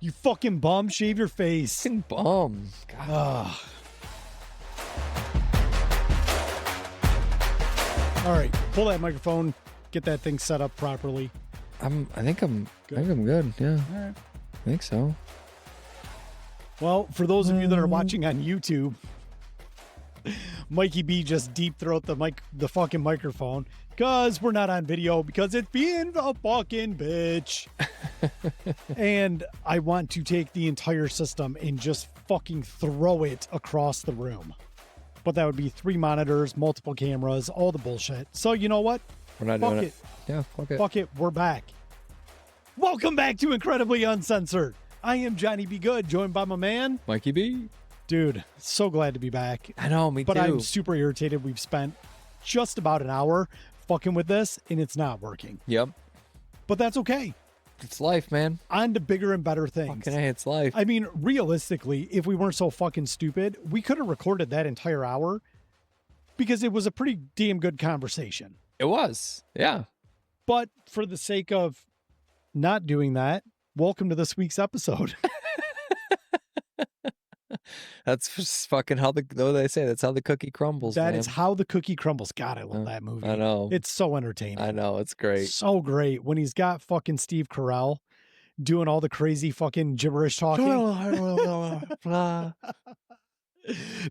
You fucking bum. Shave your face. Fucking bum. God. All right. Pull that microphone. Get that thing set up properly. I think I'm good. Yeah. All right. I think so. Well, for those of you that are watching on YouTube, Mikey B just deep throat the fucking microphone because we're not on video because it's being a fucking bitch. And I want to take the entire system and just fucking throw it across the room. But that would be 3 monitors, multiple cameras, all the bullshit. So you know what? We're not doing it. Yeah, fuck it. Fuck it. We're back. Welcome back to Incredibly Uncensored. I am Johnny B. Good, joined by my man, Mikey B. Dude, so glad to be back. I know, me but too. But I'm super irritated. We've spent just about an hour fucking with this, and it's not working. Yep. But that's okay. It's life, man. On to bigger and better things. Fucking A, it's life. I mean, realistically, if we weren't so fucking stupid, we could have recorded that entire hour because it was a pretty damn good conversation. It was. Yeah. But for the sake of not doing that, welcome to this week's episode. That's just fucking how they say that's how the cookie crumbles. That man. is how the cookie crumbles. God, I love that movie. I know. It's so entertaining. I know. It's great. So great. When he's got fucking Steve Carell doing all the crazy fucking gibberish talking.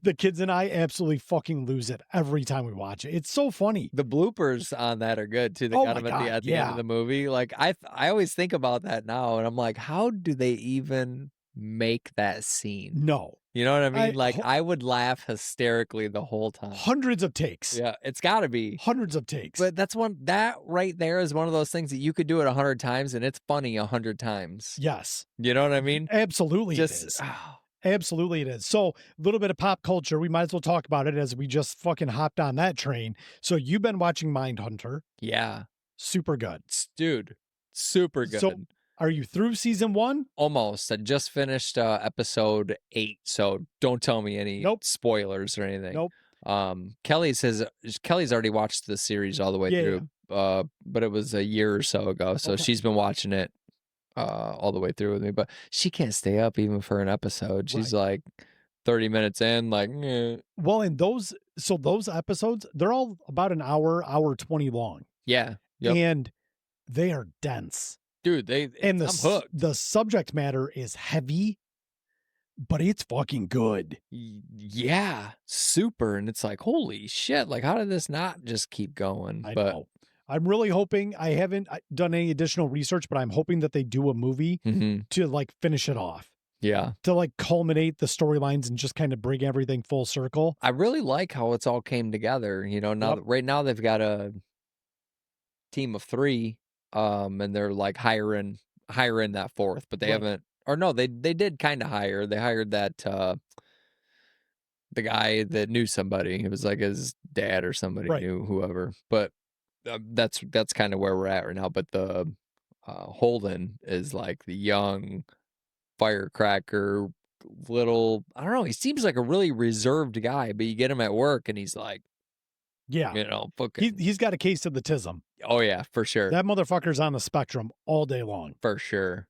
The kids and I absolutely fucking lose it every time we watch it. It's so funny. The bloopers on that are good too. They got them at the end of the movie. Like I always think about that now, and I'm like, how do they even make that scene? No. You know what I mean? I would laugh hysterically the whole time. Hundreds of takes. Yeah, it's got to be. Hundreds of takes. But that right there is one of those things that you could do it 100 times and it's funny 100 times. Yes. You know what I mean? Absolutely it is. Absolutely it is. So a little bit of pop culture. We might as well talk about it as we just fucking hopped on that train. So you've been watching Mindhunter. Yeah. Super good. Dude, super good. So are you through season 1? Almost. I just finished episode 8, so don't tell me any spoilers or anything. Nope. Kelly's already watched the series all the way through, but it was a year or so ago, so she's been watching it all the way through with me, but she can't stay up even for an episode. She's like 30 minutes in, like, eh. Well, and those episodes, they're all about an hour 20 long. Yeah. Yep. And they are dense. Dude, I'm hooked. The subject matter is heavy, but it's fucking good. Yeah, super. And it's like, holy shit, like how did this not just keep going? I know. I'm really hoping, I haven't done any additional research, but I'm hoping that they do a movie to like finish it off. Yeah. To like culminate the storylines and just kind of bring everything full circle. I really like how it's all came together. You know, now right now they've got a team of 3. And they're like hiring that 4th, but they haven't, or no, they did kind of hire. They hired that, the guy that knew somebody. It was like his dad or somebody knew whoever, but that's kind of where we're at right now. But the, Holden is like the young firecracker little, I don't know. He seems like a really reserved guy, but you get him at work and he's like, yeah, you know, fucking, he's got a case of the tism. Oh yeah, for sure. That motherfucker's on the spectrum all day long. For sure.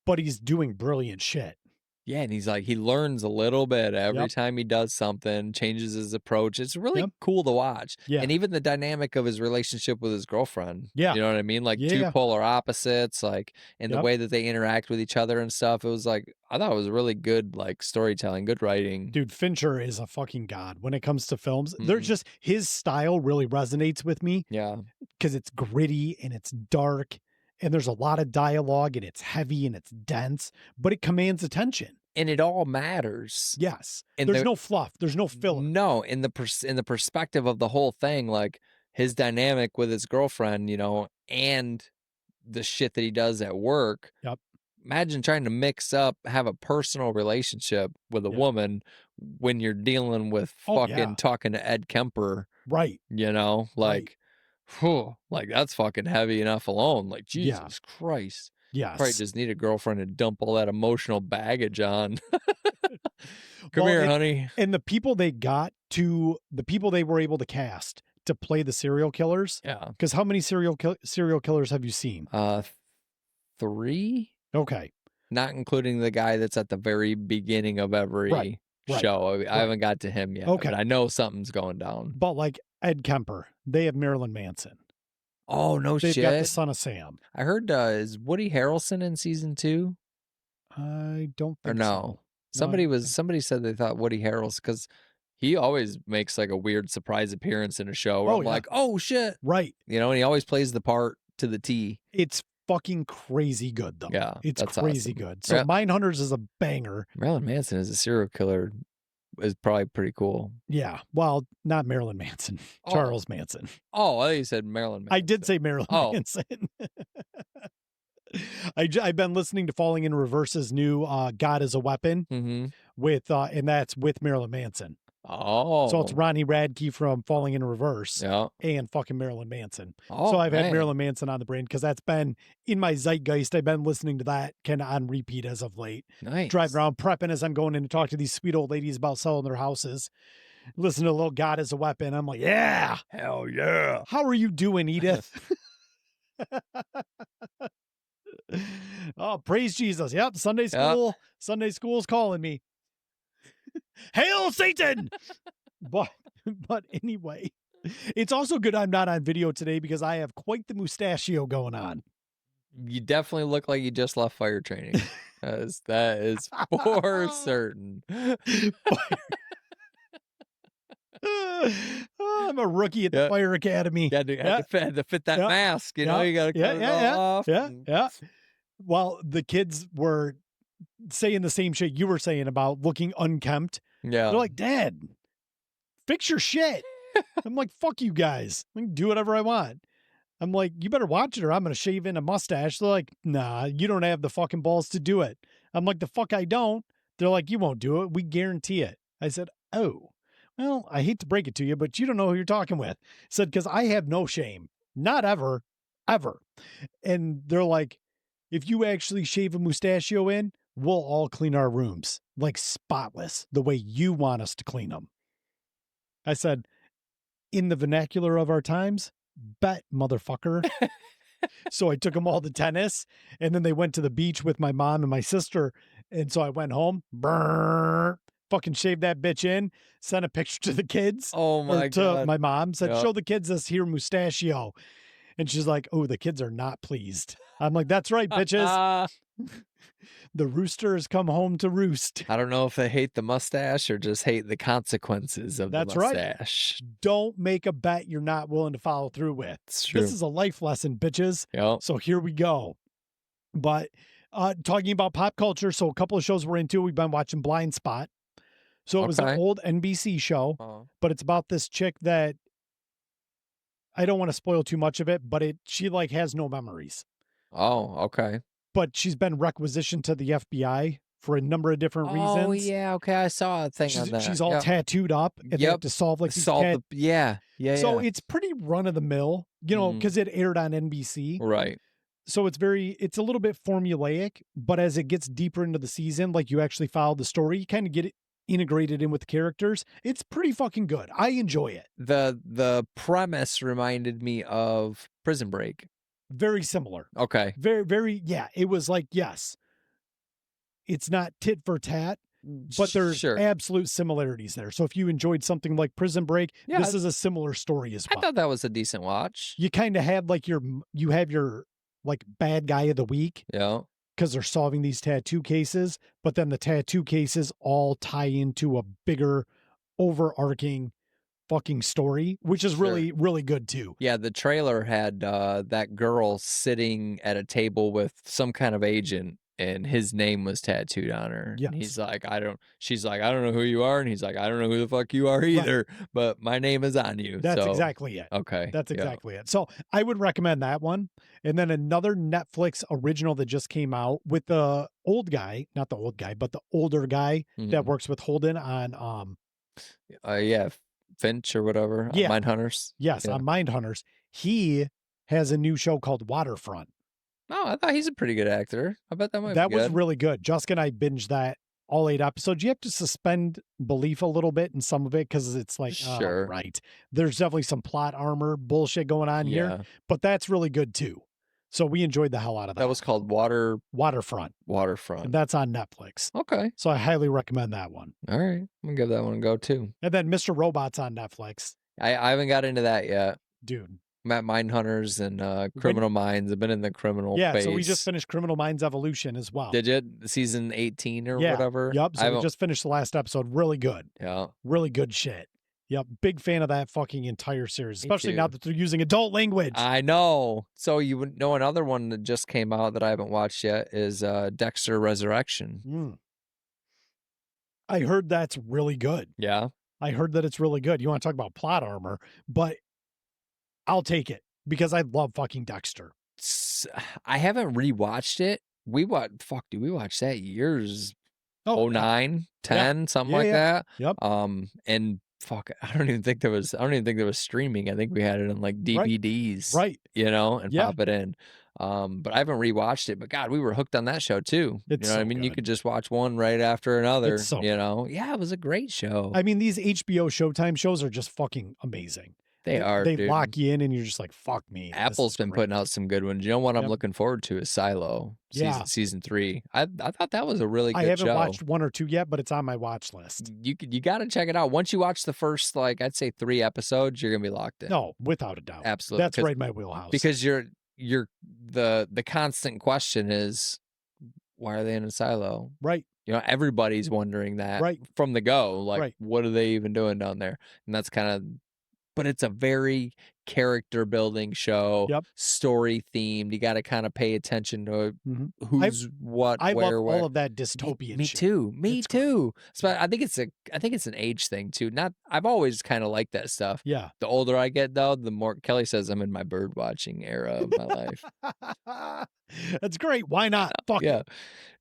But he's doing brilliant shit. Yeah, and he's like, he learns a little bit every time he does something, changes his approach. It's really cool to watch. Yeah. And even the dynamic of his relationship with his girlfriend. Yeah. You know what I mean? Like 2 polar opposites, like in the way that they interact with each other and stuff. It was like, I thought it was really good, like storytelling, good writing. Dude, Fincher is a fucking god when it comes to films. There's just, his style really resonates with me. Yeah. Because it's gritty and it's dark. And there's a lot of dialogue and it's heavy and it's dense, but it commands attention. And it all matters. Yes. And there's no fluff. There's no filler. No, in the perspective of the whole thing, like his dynamic with his girlfriend, you know, and the shit that he does at work. Yep. Imagine trying to have a personal relationship with a woman when you're dealing with talking to Ed Kemper. Right. You know, like, like that's fucking heavy enough alone. Like, Jesus Christ. Yes. Probably just need a girlfriend to dump all that emotional baggage on. Come here, honey. And the people they were able to cast to play the serial killers. Yeah. Because how many serial killers have you seen? 3. Okay. not including the guy that's at the very beginning of every Right. show. I haven't got to him yet, Okay. but I know something's going down. But like Ed Kemper, they have Marilyn Manson. Oh, no They've shit. got the Son of Sam. I heard, is Woody Harrelson in season 2? I don't Or think no? so. Somebody said they thought Woody Harrelson, because he always makes like a weird surprise appearance in a show where I'm like, oh shit. Right. You know, and he always plays the part to the T. It's fucking crazy good though. Yeah. It's that's crazy awesome. good. So Yeah. Mindhunters is a banger. Marilyn Manson as a serial killer is probably pretty cool. Yeah. Well, not Marilyn Manson. Charles Manson. Oh, I thought you said Marilyn Manson. I did say Marilyn Manson. I've been listening to Falling in Reverse's new God is a Weapon with and that's with Marilyn Manson. Oh. So it's Ronnie Radke from Falling in Reverse Yeah. and fucking Marilyn Manson. Oh, so I've had man. Marilyn Manson on the brain because that's been in my zeitgeist. I've been listening to that kind of on repeat as of late. Nice. Driving around prepping as I'm going in to talk to these sweet old ladies about selling their houses. Listen to a little God is a Weapon. I'm like, yeah. Hell yeah. How are you doing, Edith? Oh, praise Jesus. Yep. Sunday school. Yep. Sunday school's calling me. Hail Satan. but anyway, it's also good I'm not on video today because I have quite the mustachio going on. You definitely look like you just left fire training. That is for certain. I'm a rookie at the fire academy. Had to fit that mask, you know, you got to cut it all off. Yeah. Well, the kids were saying the same shit you were saying about looking unkempt. Yeah. They're like, Dad, fix your shit. I'm like, fuck you guys. I can do whatever I want. I'm like, you better watch it or I'm going to shave in a mustache. They're like, nah, you don't have the fucking balls to do it. I'm like, the fuck I don't. They're like, you won't do it. We guarantee it. I said, oh, well, I hate to break it to you, but you don't know who you're talking with. I said, because I have no shame. Not ever, ever. And they're like, if you actually shave a mustachio in, we'll all clean our rooms like spotless the way you want us to clean them. I said, in the vernacular of our times, bet, motherfucker. So I took them all to tennis and then they went to the beach with my mom and my sister. And so I went home, fucking shaved that bitch in, sent a picture to the kids. Oh my God. To my mom, said, show the kids this here mustachio. And she's like, oh, the kids are not pleased. I'm like, that's right, bitches. The rooster has come home to roost. I don't know if they hate the mustache or just hate the consequences of the mustache. Right. Don't make a bet you're not willing to follow through with. It's true. This is a life lesson, bitches. Yep. So here we go. But talking about pop culture, so a couple of shows we're into, we've been watching Blind Spot. So it was an old NBC show, but it's about this chick that I don't want to spoil too much of it, but she like has no memories. Oh, okay. But she's been requisitioned to the FBI for a number of different reasons. Oh, yeah. Okay. I saw a thing on that. She's all tattooed up and they have to solve like these Yeah. So it's pretty run of the mill, you know, because it aired on NBC. Right. So it's a little bit formulaic, but as it gets deeper into the season, like you actually follow the story, you kind of get it integrated in with the characters. It's pretty fucking good. I enjoy it. The premise reminded me of Prison Break. Very similar. Okay. Very, very, yeah. It was like, yes, it's not tit for tat, but there's absolute similarities there. So if you enjoyed something like Prison Break, this is a similar story as well. I thought that was a decent watch. You kind of had like you have your like bad guy of the week. Yeah. Because they're solving these tattoo cases, but then the tattoo cases all tie into a bigger overarching fucking story, which is really, really good too. Yeah, the trailer had that girl sitting at a table with some kind of agent and his name was tattooed on her. Yes. And she's like, I don't know who you are. And he's like, I don't know who the fuck you are either, but my name is on you. That's exactly it. Okay. That's exactly it. So I would recommend that one. And then another Netflix original that just came out with the old guy, not the old guy, but the older guy that works with Holden on, Finch or whatever. Yeah. Mindhunters. Yes. On Mindhunters. He has a new show called Waterfront. Oh, I thought he's a pretty good actor. I bet that might be good. That was really good. Jessica and I binged that all 8 episodes. You have to suspend belief a little bit in some of it because it's like, sure. Right. There's definitely some plot armor bullshit going on here, but that's really good too. So we enjoyed the hell out of that. That was called Waterfront. And that's on Netflix. Okay. So I highly recommend that one. All right. I'm going to give that one a go too. And then Mr. Robot's on Netflix. I haven't got into that yet. Dude. I'm at Mindhunters and Criminal Minds. I've been in the criminal phase. So we just finished Criminal Minds Evolution as well. Did you? Season 18 or whatever? Yep. So we just finished the last episode. Really good. Yeah. Really good shit. Yep. Big fan of that fucking entire series, especially now that they're using adult language. I know. So you would know another one that just came out that I haven't watched yet is Dexter Resurrection. I heard that's really good. Yeah. I heard that it's really good. You want to talk about plot armor, but I'll take it because I love fucking Dexter. I haven't rewatched it. We watched that years. 09, 10, something like that. Yep. And fuck, I don't even think there was streaming. I think we had it on like DVDs. Right. You know, and pop it in. But I haven't rewatched it. But God, we were hooked on that show too. You know what I mean? Good. You could just watch one right after another. You know? Yeah, it was a great show. I mean, these HBO Showtime shows are just fucking amazing. They lock you in and you're just like, fuck me. Apple's been putting out some good ones. You know what I'm looking forward to is Silo season 3. I thought that was a really good show. I haven't watched 1 or 2 yet, but it's on my watch list. You got to check it out. Once you watch the first, like, I'd say 3 episodes, you're going to be locked in. No, without a doubt. Absolutely. That's right in my wheelhouse. Because the constant question is, why are they in a silo? Right. You know, everybody's wondering that from the go. Like, what are they even doing down there? And that's kind of, but it's a very character building show, story themed. You got to kind of pay attention to who's what, I where, love all of that dystopian Me shit. too. Me too. So I think it's an age thing too. I've always kind of liked that stuff. Yeah. The older I get though, the more Kelly says I'm in my bird watching era of my life. That's great. Why not? Fuck yeah. it.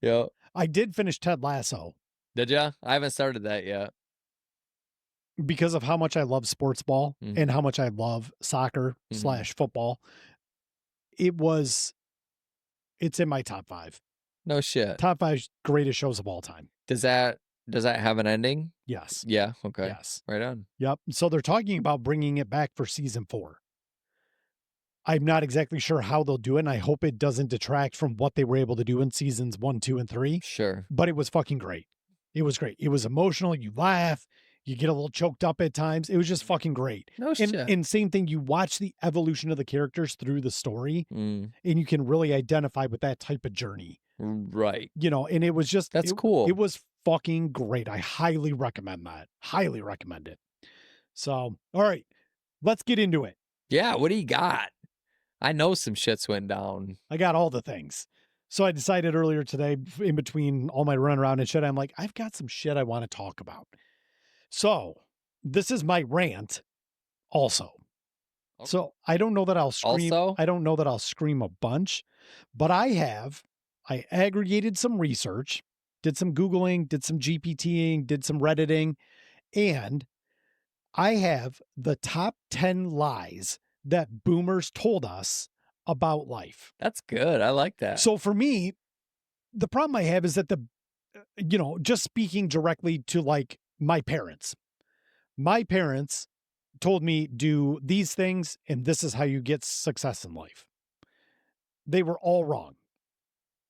Yeah. I did finish Ted Lasso. Did ya? I haven't started that yet. Because of how much I love sports ball and how much I love soccer / football. It's in my top 5. No shit. Top 5 greatest shows of all time. Does that have an ending? Yes. Yeah. Okay. Yes. Right on. Yep. So they're talking about bringing it back for season 4. I'm not exactly sure how they'll do it, and I hope it doesn't detract from what they were able to do in seasons 1, 2, and 3. Sure. But it was fucking great. It was great. It was emotional. You laugh. You get a little choked up at times. It was just fucking great. No shit. And same thing, you watch the evolution of the characters through the story, and you can really identify with that type of journey. Right. You know, and it was just... That's cool. It was fucking great. I highly recommend that. Highly recommend it. So, all right. Let's get into it. Yeah, what do you got? I know some shits went down. I got all the things. So I decided earlier today, in between all my run around and shit, I'm like, I've got some shit I want to talk about. So this is my rant also. Okay. So I don't know that I'll scream. I don't know that I'll scream a bunch, but I aggregated some research, did some Googling, did some GPTing, did some Redditing, and I have the top 10 lies that boomers told us about life. That's good. I like that. So for me, the problem I have is that just speaking directly to like my parents told me, do these things, and this is how you get success in life. They were all wrong.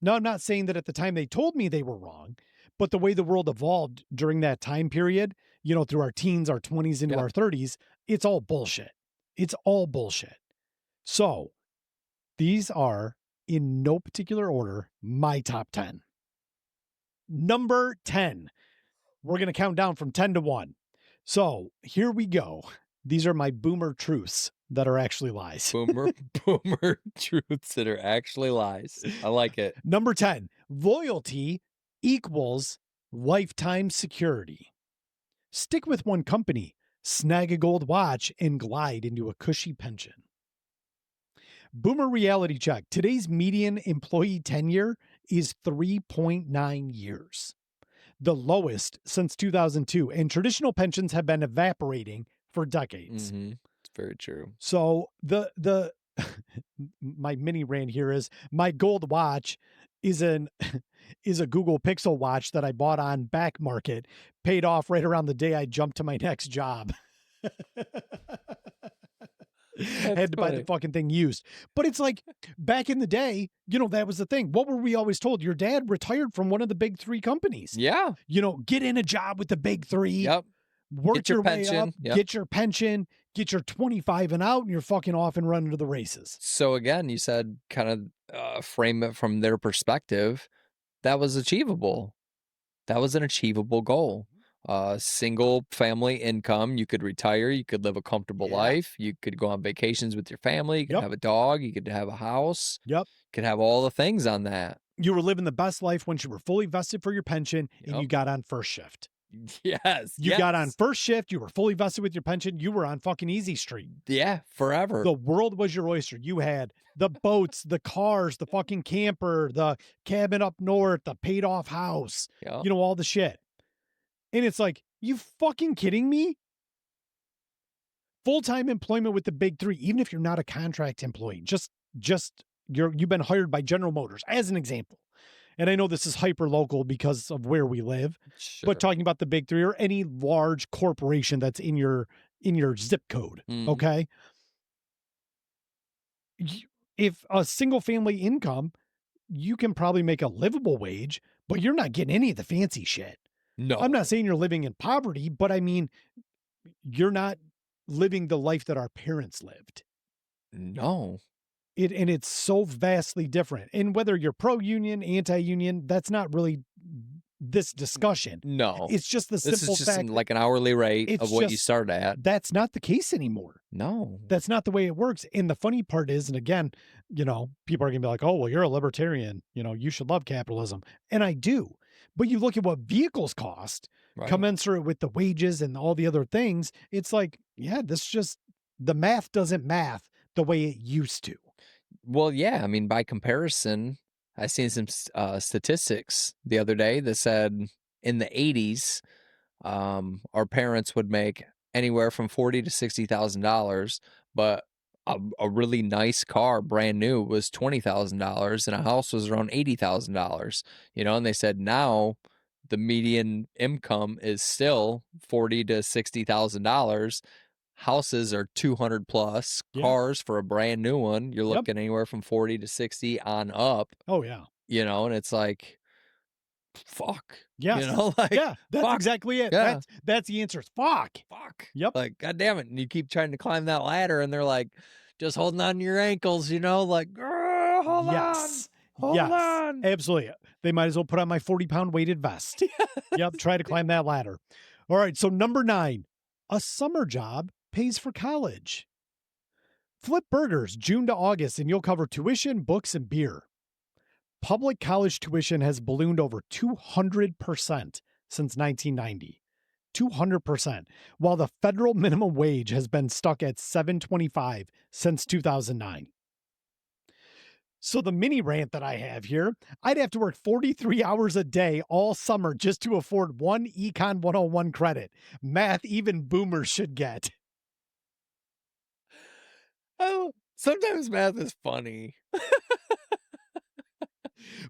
Now, I'm not saying that at the time they told me they were wrong, but the way the world evolved during that time period, through our teens, our 20s, into our 30s, it's all bullshit. It's all bullshit. So these are, in no particular order, my top 10. Number 10. We're going to count down from 10 to 1. So here we go. These are my boomer truths that are actually lies. Boomer truths that are actually lies. I like it. Number 10, loyalty equals lifetime security. Stick with one company, snag a gold watch, and glide into a cushy pension. Boomer reality check. Today's median employee tenure is 3.9 years. The lowest since 2002, and traditional pensions have been evaporating for decades. It's very true. So my mini rant here is my gold watch is a Google Pixel watch that I bought on back market, paid off right around the day I jumped to my next job. had to buy the fucking thing used. But it's like back in the day, that was the thing. What were we always told? Your dad retired from one of the big 3 companies. Yeah. Get in a job with the big 3. Yep. Work your way up, Yep. get your pension, get your 25 and out, and you're fucking off and running to the races. So again, you said kind of frame it from their perspective. That was achievable. That was an achievable goal. Single family income. You could retire. You could live a comfortable life. You could go on vacations with your family. You could have a dog. You could have a house. Yep. You could have all the things on that. You were living the best life once you were fully vested for your pension and you got on first shift. Yes. You got on first shift. You were fully vested with your pension. You were on fucking easy street. Yeah, forever. The world was your oyster. You had the boats, the cars, the fucking camper, the cabin up north, the paid off house, all the shit. And it's like, you fucking kidding me? Full-time employment with the big 3, even if you're not a contract employee, you've been hired by General Motors as an example. And I know this is hyper local because of where we live, but talking about the big 3 or any large corporation that's in your zip code. Okay. If a single family income, you can probably make a livable wage, but you're not getting any of the fancy shit. No, I'm not saying you're living in poverty, but I mean, you're not living the life that our parents lived. No. And it's so vastly different. And whether you're pro-union, anti-union, that's not really this discussion. No. It's just the simple fact. This is just fact, like an hourly rate of what you start at. That's not the case anymore. No. That's not the way it works. And the funny part is, and again, people are going to be like, oh, well, you're a libertarian. You should love capitalism. And I do. But you look at what vehicles cost, commensurate with the wages and all the other things. It's like, yeah, the math doesn't math the way it used to. Well, yeah. I mean, by comparison, I seen some statistics the other day that said in the 80s, our parents would make anywhere from $40,000 to $60,000, but a really nice car, brand new, was $20,000, and a house was around $80,000. And they said now the median income is still $40,000 to $60,000. Houses are 200 plus. Cars for a brand new one, you're looking anywhere from 40 to 60 on up. Oh yeah. And it's like, fuck. Yes. That's fuck. Exactly it. Yeah. That's the answer. It's fuck. Fuck. Yep. Like, God damn it. And you keep trying to climb that ladder and they're like, just holding on to your ankles, like, hold on. Hold on. Absolutely. They might as well put on my 40-pound weighted vest. Yep. Try to climb that ladder. All right. So number 9, a summer job pays for college. Flip burgers June to August and you'll cover tuition, books, and beer. Public college tuition has ballooned over 200% since 1990. 200%, while the federal minimum wage has been stuck at $7.25 since 2009. So the mini rant that I have here, I'd have to work 43 hours a day all summer just to afford one Econ 101 credit. Math even boomers should get. Oh, sometimes math is funny.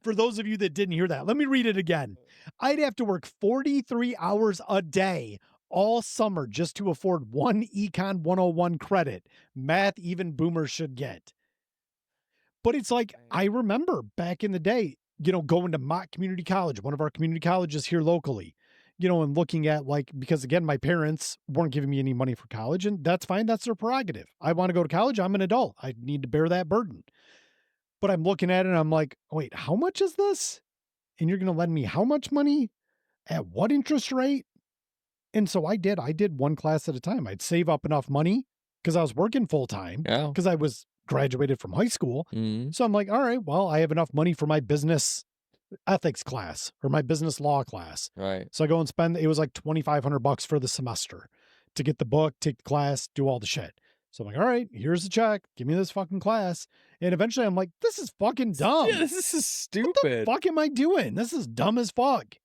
For those of you that didn't hear that, let me read it again. I'd have to work 43 hours a day all summer just to afford one Econ 101 credit. Math even boomers should get. But it's like, I remember back in the day, going to Mott Community College, one of our community colleges here locally, and looking at because again, my parents weren't giving me any money for college, and that's fine. That's their prerogative. I want to go to college. I'm an adult. I need to bear that burden. But I'm looking at it and I'm like, wait, how much is this? And you're going to lend me how much money? At what interest rate? And so I did one class at a time. I'd save up enough money because I was working full time because I was graduated from high school. Mm-hmm. So I'm like, all right, well, I have enough money for my business ethics class or my business law class. Right. So I go and spend, it was like $2,500 for the semester to get the book, take the class, do all the shit. So I'm like, all right, here's the check. Give me this fucking class. And eventually I'm like, this is fucking dumb. Yeah, this is stupid. What the fuck am I doing? This is dumb as fuck.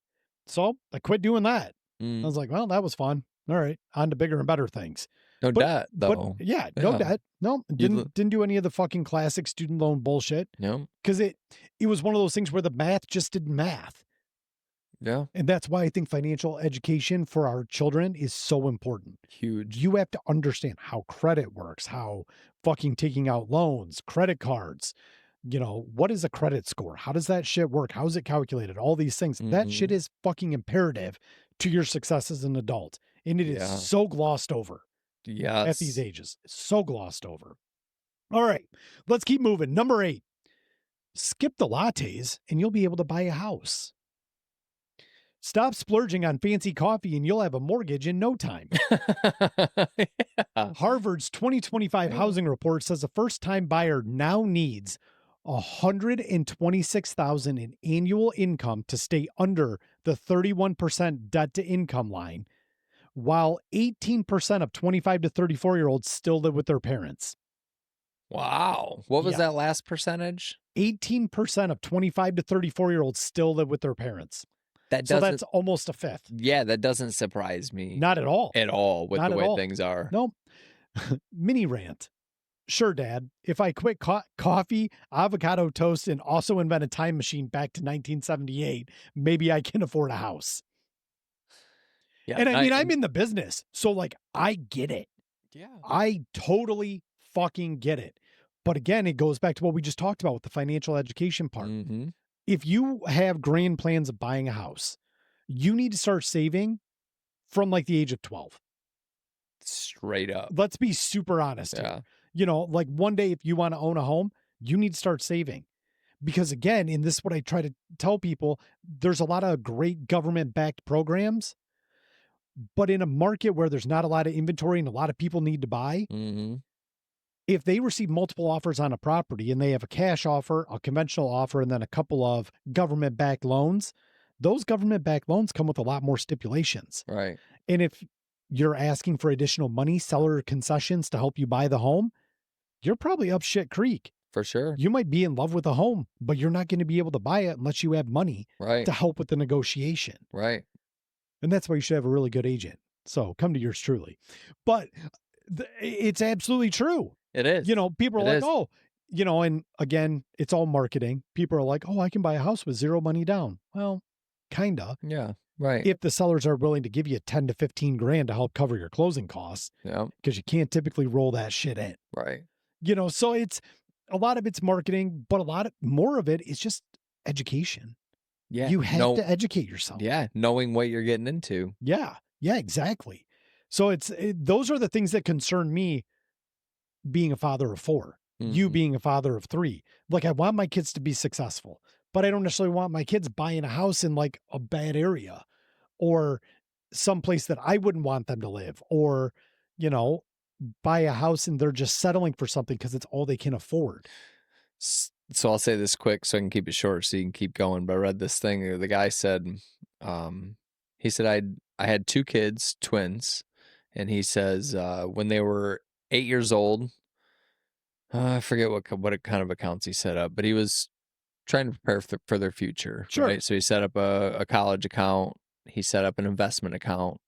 So I quit doing that. I was like, well, that was fun. All right. On to bigger and better things. No debt, though. No debt. No, didn't do any of the fucking classic student loan bullshit. No. Because it was one of those things where the math just didn't math. Yeah. And that's why I think financial education for our children is so important. Huge. You have to understand how credit works, how fucking taking out loans, credit cards, what is a credit score? How does that shit work? How is it calculated? All these things. That shit Mhm. is fucking imperative to your success as an adult. And it is Yeah. so glossed over at these Yes. ages. So glossed over. All right, let's keep moving. Number 8, skip the lattes and you'll be able to buy a house. Stop splurging on fancy coffee and you'll have a mortgage in no time. Yeah. Harvard's 2025 housing report says a first-time buyer now needs 126,000 in annual income to stay under the 31% debt to income line, while 18% of 25 to 34-year-olds still live with their parents. Wow. What was Yeah. that last percentage? 18% of 25 to 34-year-olds still live with their parents. That So doesn't that's almost a fifth. Yeah, that doesn't surprise me Not at all. at all with Not the at way all. things are. No. Mini rant. Sure, Dad. If I quit coffee, avocado toast, and also invent a time machine back to 1978, maybe I can afford a house. Yeah, And I mean, I'm and in the business, so like, I get it. yeah. I totally fucking get it. But again, it goes back to what we just talked about with the financial education part. Mhm. If you have grand plans of buying a house, you need to start saving from like the age of 12. Straight up. Let's be super honest Yeah. here. Like one day, if you want to own a home, you need to start saving. Because again, and this is what I try to tell people, there's a lot of great government backed programs, but in a market where there's not a lot of inventory and a lot of people need to buy, Mhm. if they receive multiple offers on a property and they have a cash offer, a conventional offer, and then a couple of government backed loans, those government backed loans come with a lot more stipulations. Right. And if you're asking for additional money, seller concessions to help you buy the home, you're probably up shit creek. For sure. You might be in love with a home, but you're not going to be able to buy it unless you have money Right. to help with the negotiation. Right. And that's why you should have a really good agent. So come to yours truly. But it's absolutely true. It is. People are It like, is. oh, and again, it's all marketing. People are like, oh, I can buy a house with zero money down. Well, kinda. Yeah. Right. If the sellers are willing to give you 10 to 15 grand to help cover your closing costs, Yeah. because you can't typically roll that shit in. Right. So it's a lot of it's marketing, but a lot of more of it is just education. Yeah. You have to educate yourself. Yeah. Knowing what you're getting into. Yeah. Yeah, exactly. So those are the things that concern me being a father of 4, you Mhm. being a father of 3. Like, I want my kids to be successful, but I don't necessarily want my kids buying a house in like a bad area or someplace that I wouldn't want them to live, or, buy a house and they're just settling for something because it's all they can afford. So I'll say this quick so I can keep it short so you can keep going. But I read this thing. The guy said, um, he said I had 2 kids, twins, and he says when they were 8 years old, I forget what kind of accounts he set up, but he was trying to prepare for their future, Sure. right? So he set up a college account. He set up an investment account.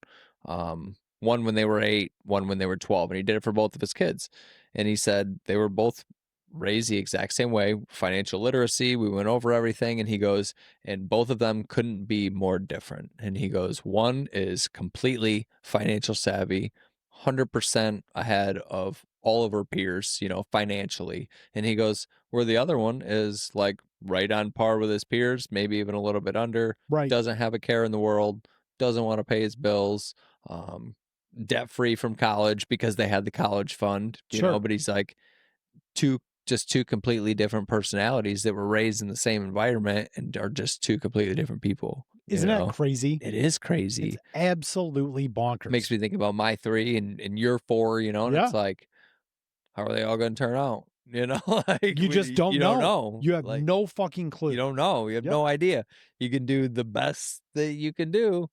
One when they were 8, one when they were 12, and he did it for both of his kids. And he said they were both raised the exact same way, financial literacy. We went over everything, and he goes, and both of them couldn't be more different. And he goes, one is completely financial savvy, 100% ahead of all of her peers, financially. And he goes, where the other one is like right on par with his peers, maybe even a little bit under, Right. doesn't have a care in the world, doesn't want to pay his bills, debt free from college because they had the college fund, Sure. but he's like two completely different personalities that were raised in the same environment and are just two completely different people. Isn't that crazy? It is It's crazy. absolutely bonkers. Makes me think about my 3 and your 4, and Yeah. it's like, how are they all going to turn out? Like You just don't you know. don't know. You have Like, no fucking clue. you don't know. You have Yep. no idea. You can do the best that you can do,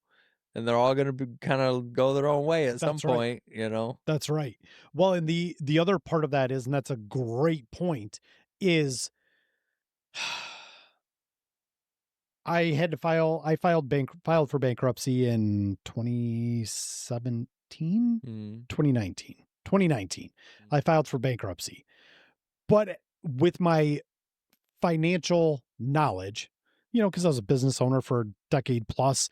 and they're all going to kind of go their own way at some That's right. point. That's right. Well, and the other part of that is, and that's a great point, is I filed for bankruptcy in 2017, Mm. 2019. 2019. I filed for bankruptcy. But with my financial knowledge, because I was a business owner for a decade plus.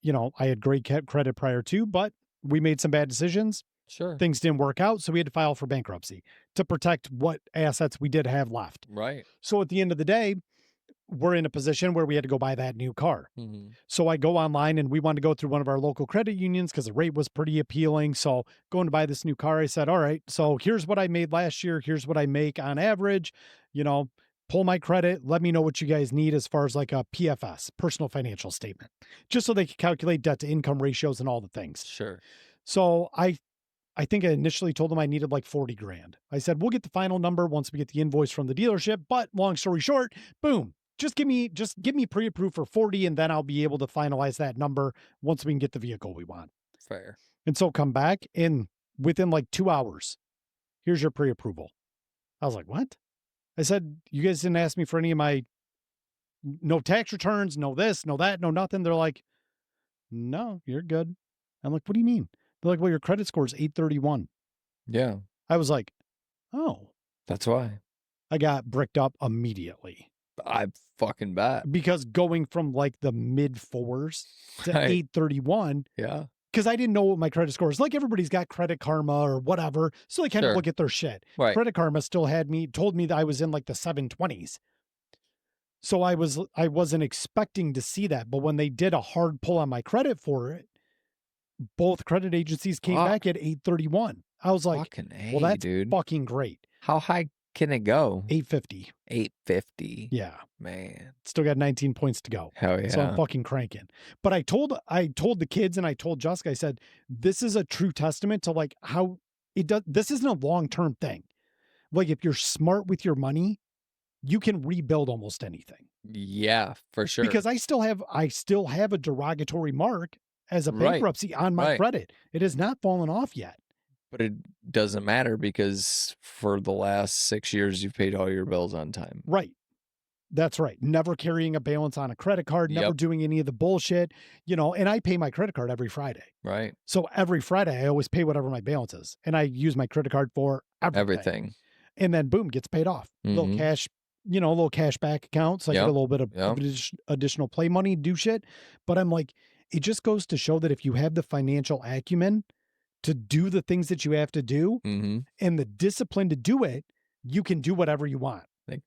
I had great credit prior to, but we made some bad decisions. Sure. Things didn't work out, so we had to file for bankruptcy to protect what assets we did have left. Right. So at the end of the day, we're in a position where we had to go buy that new car. Mm-hmm. So I go online and we wanted to go through one of our local credit unions because the rate was pretty appealing. So going to buy this new car, I said, all right, so here's what I made last year. Here's what I make on average, pull my credit. Let me know what you guys need as far as like a PFS, personal financial statement, just so they can calculate debt to income ratios and all the things. Sure. So I think I initially told them I needed like 40 grand. I said, we'll get the final number once we get the invoice from the dealership. But long story short, boom, just give me pre-approved for 40 and then I'll be able to finalize that number once we can get the vehicle we want. Fair. And so come back and within like 2 hours, here's your pre-approval. I was like, what? I said, you guys didn't ask me for any of my, no tax returns, no this, no that, no nothing. They're like, no, you're good. I'm like, what do you mean? They're like, well, your credit score is 831. Yeah. I was like, oh. That's why. I got bricked up immediately. I fucking bet. Because going from like the mid fours to Right. 831. Yeah. Because I didn't know what my credit score is. Like everybody's got Credit Karma or whatever. So they kind of Sure. look at their shit. Right. Credit Karma still told me that I was in like the 720s. So I wasn't expecting to see that. But when they did a hard pull on my credit for it, both credit agencies came back at 831. I was like, fucking A, well, that's dude. fucking great. How high can it go? 850. 850. Yeah. Man. Still got 19 points to go. Hell yeah. So I'm fucking cranking. But I told the kids and I told Jessica, I said, this is a true testament to like how it does. This isn't a long-term thing. Like if you're smart with your money, you can rebuild almost anything. Yeah, for sure. Because I still have a derogatory mark as a bankruptcy on my credit. It has not fallen off yet. But it doesn't matter because for the last 6 years, you've paid all your bills on time. Right. That's right. Never carrying a balance on a credit card, never doing any of the bullshit, and I pay my credit card every Friday. Right. So every Friday I always pay whatever my balance is. And I use my credit card for everything. And then boom, gets paid off. Little cash, little cash back account. So I get a little bit of additional play money, do shit. But I'm like, it just goes to show that if you have the financial acumen to do the things that you have to do and the discipline to do it, you can do whatever you want. I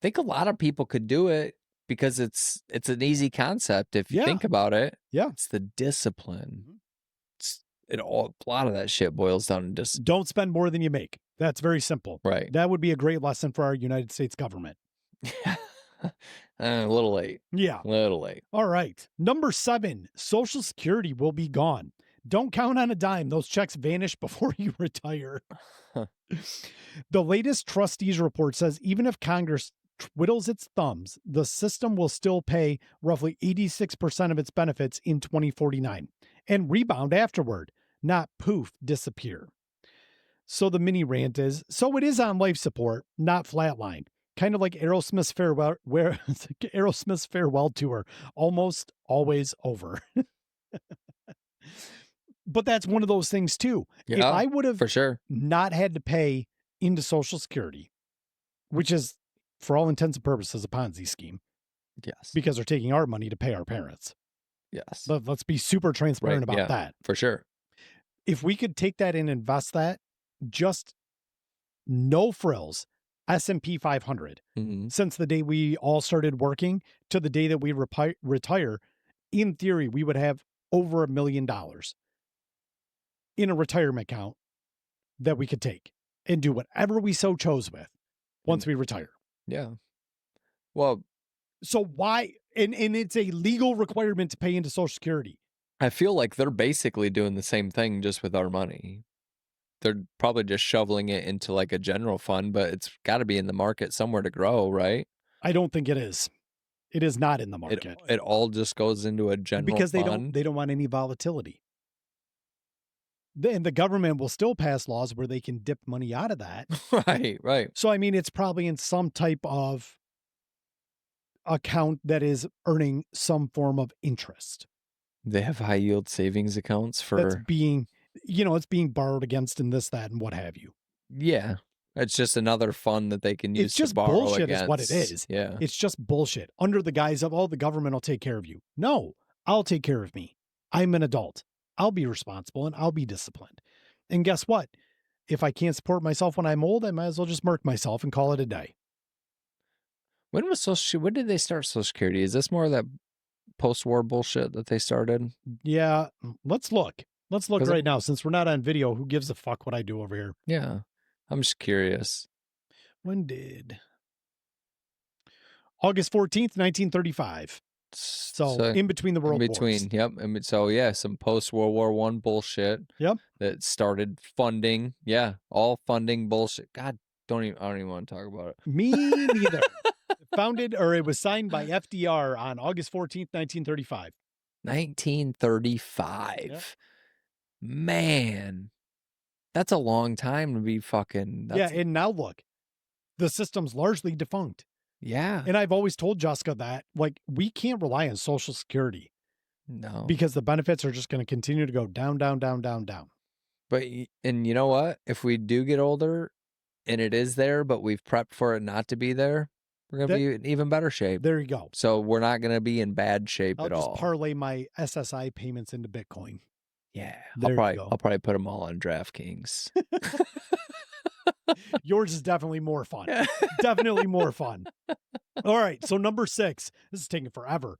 think a lot of people could do it because it's an easy concept if you think about it. Yeah. It's the discipline. A lot of that shit boils down to discipline. Don't spend more than you make. That's very simple. Right. That would be a great lesson for our United States government. A little late. Yeah. A little late. All right. Number 7, Social Security will be gone. Don't count on a dime. Those checks vanish before you retire. The latest trustees report says even if Congress twiddles its thumbs, the system will still pay roughly 86% of its benefits in 2049 and rebound afterward, not poof, disappear. So the mini rant is, so it is on life support, not flatline. Kind of like Aerosmith's farewell tour, almost always over. But that's one of those things too. Yeah, if I would have for sure not had to pay into Social Security, which is for all intents and purposes a Ponzi scheme. Yes. Because they're taking our money to pay our parents. Yes. Let's be super transparent about that. For sure. If we could take that and invest that, just no frills, S&P 500, since the day we all started working to the day that we retire, in theory, we would have over $1 million in a retirement account that we could take and do whatever we so chose with once we retire. Yeah. Well, so why, and it's a legal requirement to pay into Social Security. I feel like they're basically doing the same thing just with our money. They're probably just shoveling it into like a general fund, but it's got to be in the market somewhere to grow, right? I don't think it is. It is not in the market. It all just goes into a general because fund. They don't want any volatility. And the government will still pass laws where they can dip money out of that. Right. So, I mean, it's probably in some type of account that is earning some form of interest. They have high yield savings accounts for... That's being, it's being borrowed against and this, that, and what have you. Yeah. It's just another fund that they can use It's just to borrow bullshit against. is what it is. Yeah. It's just bullshit under the guise of, oh, the government will take care of you. No, I'll take care of me. I'm an adult. I'll be responsible and I'll be disciplined. And guess what? If I can't support myself when I'm old, I might as well just murk myself and call it a day. When did they start Social Security? Is this more of that post-war bullshit that they started? Yeah, let's look. Let's look 'Cause right now. Since we're not on video, who gives a fuck what I do over here? Yeah. I'm just curious. When did August 14th, 1935. So in between the in world between, wars. yep. So yeah, some post-World War I bullshit. Yep. That started funding. Yeah, all funding bullshit. God, I don't even want to talk about it. Me neither. Founded, or it was signed by FDR on August 14th, 1935. 1935. Yep. Man, that's a long time to be fucking. Yeah, and now look, the system's largely defunct. Yeah. And I've always told Jessica that, like, we can't rely on Social Security. No. Because the benefits are just going to continue to go down, down, down, down, down. But, and you know what? If we do get older and it is there, but we've prepped for it not to be there, we're going to be in even better shape. There you go. So we're not going to be in bad shape I'll at all. I'll just parlay my SSI payments into Bitcoin. Yeah. There you go. I'll probably put them all on DraftKings. Yours is definitely more fun. Definitely more fun. All right. So number 6, this is taking forever.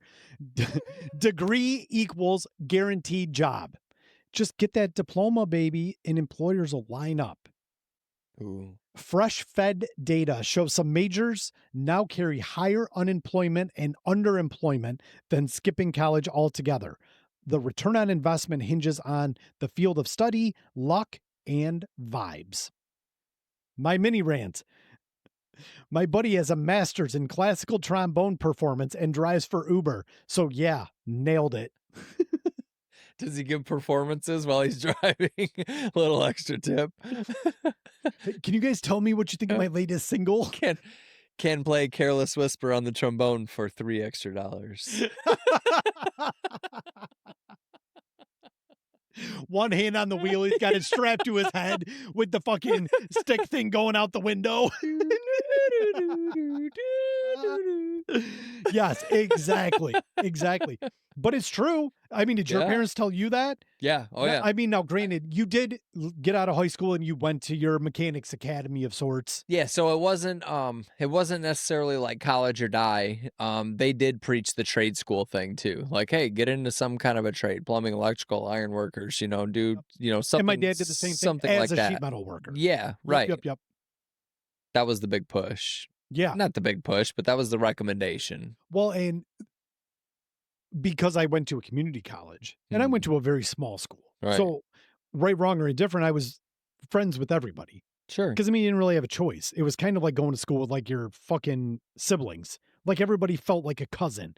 Degree equals guaranteed job. Just get that diploma, baby, and employers will line up. Ooh. Fresh Fed data shows some majors now carry higher unemployment and underemployment than skipping college altogether. The return on investment hinges on the field of study, luck, and vibes. My mini rant. My buddy has a master's in classical trombone performance and drives for Uber. So yeah, nailed it. Does he give performances while he's driving? A little extra tip. Can you guys tell me what you think of my latest single? Can play Careless Whisper on the trombone for $3 extra. One hand on the wheel, he's got it strapped to his head with the fucking stick thing going out the window. Yes, exactly. Exactly. But it's true. I mean, did your parents tell you that? Yeah. Oh, yeah. I mean, now, granted, you did get out of high school and you went to your mechanics academy of sorts. Yeah. So it wasn't necessarily like college or die. They did preach the trade school thing too. Like, hey, get into some kind of a trade, plumbing, electrical, iron workers, do, something. And my dad did the same thing something as like a that. sheet metal worker. Yeah. Right. Yep. That was the big push. Yeah. Not the big push, but that was the recommendation. Well, and because I went to a community college and I went to a very small school. Right. So right, wrong, or indifferent, I was friends with everybody. Sure. Because, I mean, you didn't really have a choice. It was kind of like going to school with like your fucking siblings. Like everybody felt like a cousin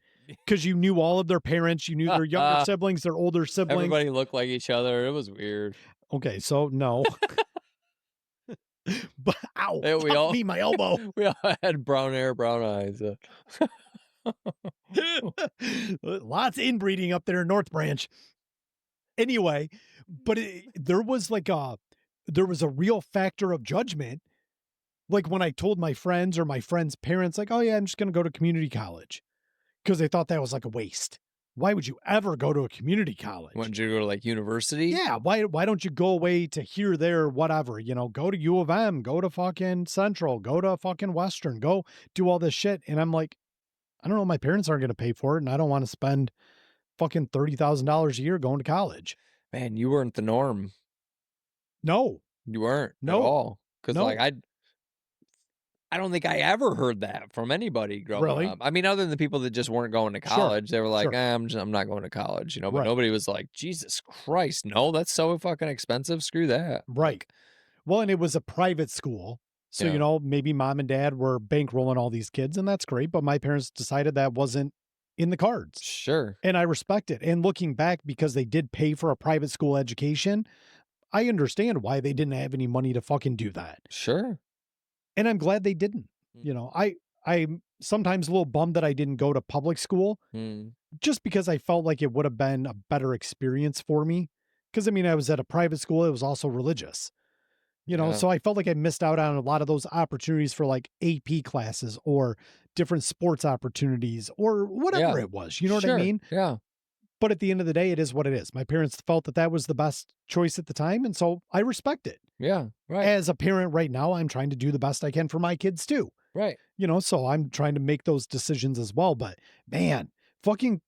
because you knew all of their parents. You knew their younger siblings, their older siblings. Everybody looked like each other. It was weird. Okay, so no. But ow, Hey, we all me, my elbow. We all had brown hair, brown eyes. Lots of inbreeding up there in North Branch. Anyway, but there was a real factor of judgment. Like when I told my friends or my friends' parents, like, oh yeah, I'm just going to go to community college because they thought that was like a waste. Why would you ever go to a community college? Wouldn't you go to like university? Yeah. Why don't you go away to here, there, whatever, go to U of M, go to fucking Central, go to fucking Western, go do all this shit. And I'm like, I don't know. My parents aren't going to pay for it. And I don't want to spend fucking $30,000 a year going to college. Man, you weren't the norm. No. You weren't at all. Because like I don't think I ever heard that from anybody growing up. I mean, other than the people that just weren't going to college, they were like, I'm not going to college, but nobody was like, Jesus Christ, no, that's so fucking expensive. Screw that. Right. Well, and it was a private school. So, maybe mom and dad were bankrolling all these kids, and that's great. But my parents decided that wasn't in the cards. Sure. And I respect it. And looking back, because they did pay for a private school education, I understand why they didn't have any money to fucking do that. Sure. And I'm glad they didn't. I'm sometimes a little bummed that I didn't go to public school just because I felt like it would have been a better experience for me. Because, I mean, I was at a private school. It was also religious. You know, so I felt like I missed out on a lot of those opportunities for like AP classes or different sports opportunities or whatever it was. You know what I mean? Yeah. But at the end of the day, it is what it is. My parents felt that that was the best choice at the time. And so I respect it. Yeah. Right. As a parent right now, I'm trying to do the best I can for my kids too. Right. You know, so I'm trying to make those decisions as well. But man, fucking,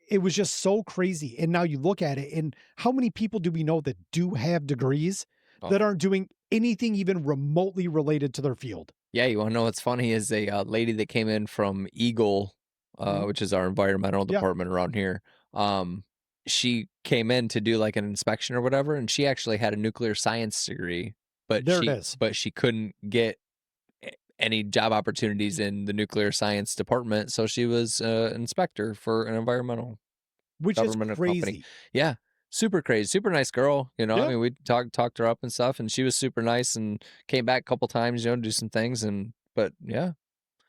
it was just so crazy. And now you look at it, and how many people do we know that do have degrees that aren't doing anything even remotely related to their field? Yeah, you want to know what's funny is a lady that came in from Eagle, which is our environmental department around here. She came in to do like an inspection or whatever, and she actually had a nuclear science degree, but There it is. she couldn't get any job opportunities in the nuclear science department, so she was inspector for an environmental Which is government crazy. company. Yeah. Super crazy, super nice girl, you know. I mean, we talked her up and stuff, and she was super nice and came back a couple times, you know, do some things, but yeah.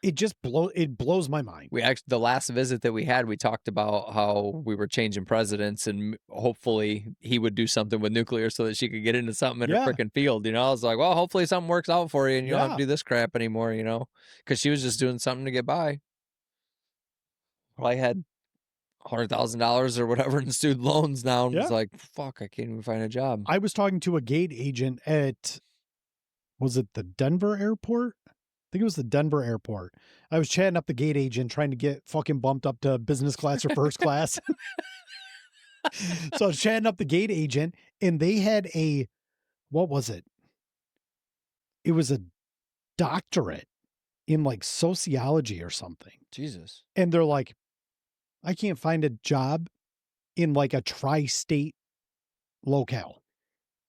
It just blows my mind. We actually, the last visit that we had, we talked about how we were changing presidents and hopefully he would do something with nuclear so that she could get into something in her freaking field, you know. I was like, well, hopefully something works out for you and you don't have to do this crap anymore, you know, because she was just doing something to get by. Well, I had $100,000 or whatever in student loans now, and it's like, fuck, I can't even find a job. I was talking to a gate agent at, was it the Denver airport? I think it was the Denver airport. I was chatting up the gate agent, trying to get fucking bumped up to business class or first class. So I was chatting up the gate agent, and they had what was it? It was a doctorate in like sociology or something. Jesus. And they're like, I can't find a job in like a tri-state locale.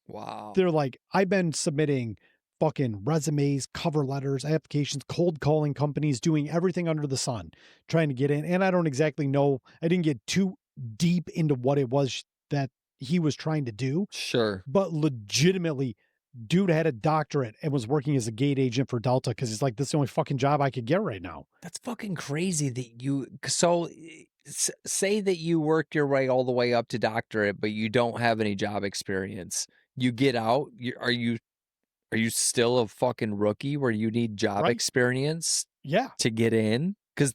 Wow. They're like, I've been submitting fucking resumes, cover letters, applications, cold calling companies, doing everything under the sun, trying to get in. And I don't exactly know. I didn't get too deep into what it was that he was trying to do. Sure. But legitimately, dude had a doctorate and was working as a gate agent for Delta because he's like, this is the only fucking job I could get right now. That's fucking crazy that you, so say that you worked your way all the way up to doctorate, but you don't have any job experience. You get out, are you still a fucking rookie where you need job experience to get in? Because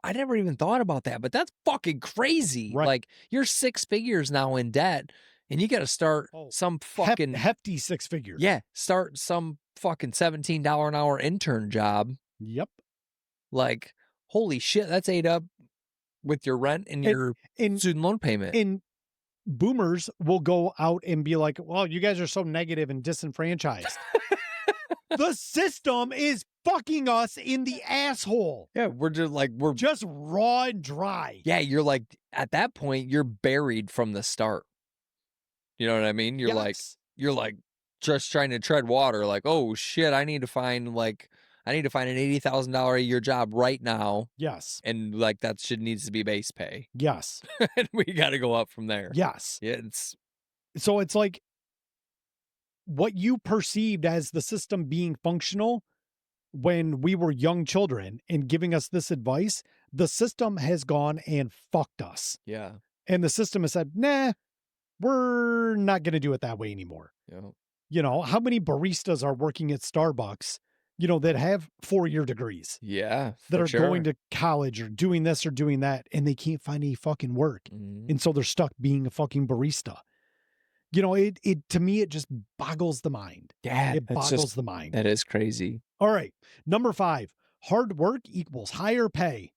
I never even thought about that, but that's fucking crazy. Like, you're 6 figures now in debt, and you got to start some fucking hefty 6 figures. Yeah, start some fucking $17 an hour intern job. Yep. Like, holy shit, that's ate up with your rent and your student loan payment. And boomers will go out and be like, well, you guys are so negative and disenfranchised. The system is fucking us in the asshole. Yeah, we're just raw and dry. Yeah, you're like, at that point, you're buried from the start. You know what I mean? You're like just trying to tread water. Like, oh shit, I need to find an $80,000 a year job right now. Yes. And like that shit needs to be base pay. Yes. And we got to go up from there. Yes. Yeah, so it's like what you perceived as the system being functional when we were young children and giving us this advice, the system has gone and fucked us. Yeah. And the system has said, nah, we're not going to do it that way anymore. Yeah. You know, how many baristas are working at Starbucks, you know, that have 4-year degrees? Yeah. That are going to college or doing this or doing that, and they can't find any fucking work. Mm-hmm. And so they're stuck being a fucking barista. You know, it to me, it just boggles the mind. Yeah. It boggles the mind. That is crazy. All right. Number 5, hard work equals higher pay.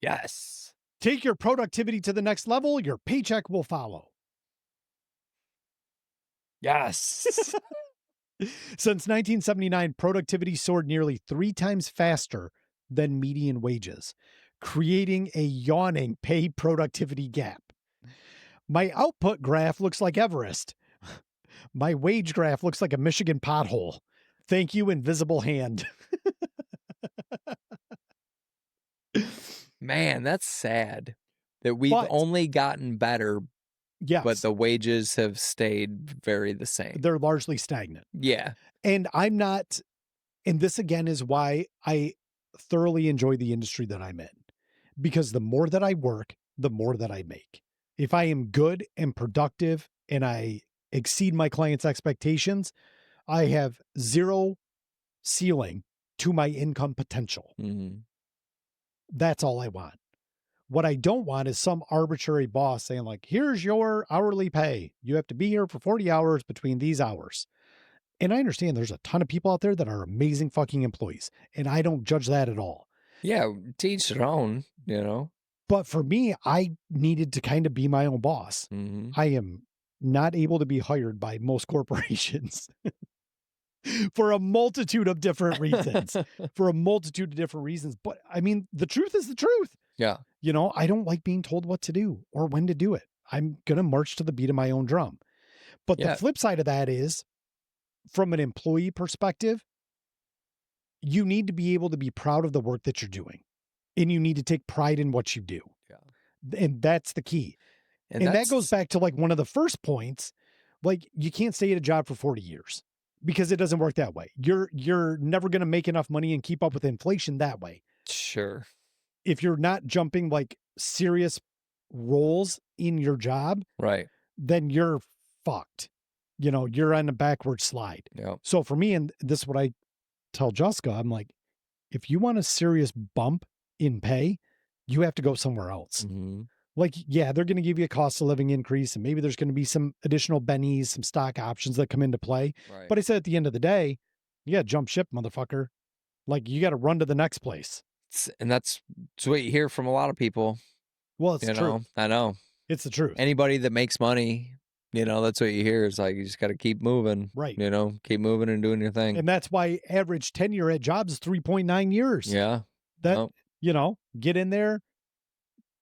Yes. Take your productivity to the next level. Your paycheck will follow. Yes. Since 1979, productivity soared nearly 3 times faster than median wages, creating a yawning pay productivity gap. My output graph looks like Everest. My wage graph looks like a Michigan pothole. Thank you, invisible hand. Man, that's sad that we've only gotten better. Yes. But the wages have stayed very the same. They're largely stagnant. Yeah. And I'm not, and this again is why I thoroughly enjoy the industry that I'm in. Because the more that I work, the more that I make. If I am good and productive and I exceed my clients' expectations, I have zero ceiling to my income potential. Mm-hmm. That's all I want. What I don't want is some arbitrary boss saying like, here's your hourly pay. You have to be here for 40 hours between these hours. And I understand there's a ton of people out there that are amazing fucking employees, and I don't judge that at all. Yeah, teach their own, you know. But for me, I needed to kind of be my own boss. Mm-hmm. I am not able to be hired by most corporations for a multitude of different reasons. But I mean, the truth is the truth. Yeah. You know, I don't like being told what to do or when to do it. I'm going to march to the beat of my own drum. But the flip side of that is, from an employee perspective, you need to be able to be proud of the work that you're doing, and you need to take pride in what you do. Yeah. And that's the key. And that goes back to like one of the first points. Like, you can't stay at a job for 40 years because it doesn't work that way. You're never going to make enough money and keep up with inflation that way. Sure. If you're not jumping like serious roles in your job, right, then you're fucked. You know, you're on a backward slide. Yeah. So for me, and this is what I tell Jessica, I'm like, if you want a serious bump in pay, you have to go somewhere else. Mm-hmm. Like, yeah, they're going to give you a cost of living increase, and maybe there's going to be some additional bennies, some stock options that come into play. Right. But I said at the end of the day, you got to jump ship, motherfucker. Like, you got to run to the next place. And that's what you hear from a lot of people. Well, it's true. I know. It's the truth. Anybody that makes money, you know, that's what you hear. Is like, you just got to keep moving. Right. You know, keep moving and doing your thing. And that's why average tenure at jobs is 3.9 years. Yeah. That, you know, get in there,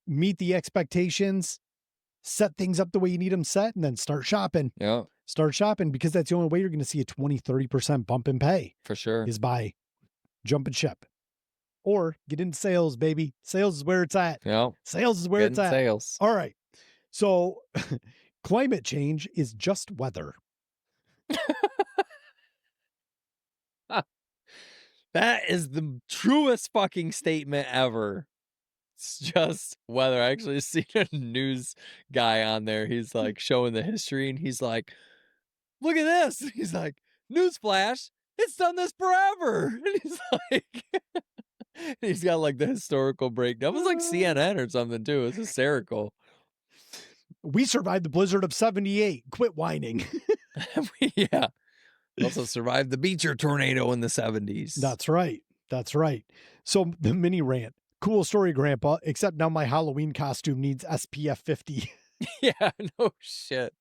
meet the expectations, set things up the way you need them set, and then start shopping. Yeah. Start shopping, because that's the only way you're going to see a 20, 30% bump in pay. For sure. Is by jumping ship. Or get into sales, baby. Sales is where it's at. Yeah. Sales is where it's at. Sales. All right. So climate change is just weather. That is the truest fucking statement ever. It's just weather. I actually seen a news guy on there. He's like showing the history, and he's like, look at this. He's like, newsflash, it's done this forever. And he's like, he's got like the historical breakdown. It was like CNN or something too. It's hysterical. We survived the blizzard of 78. Quit whining. Yeah. Also survived the Beecher tornado in the 70s. That's right. That's right. So the mini rant. Cool story, Grandpa, except now my Halloween costume needs SPF 50. Yeah, no shit.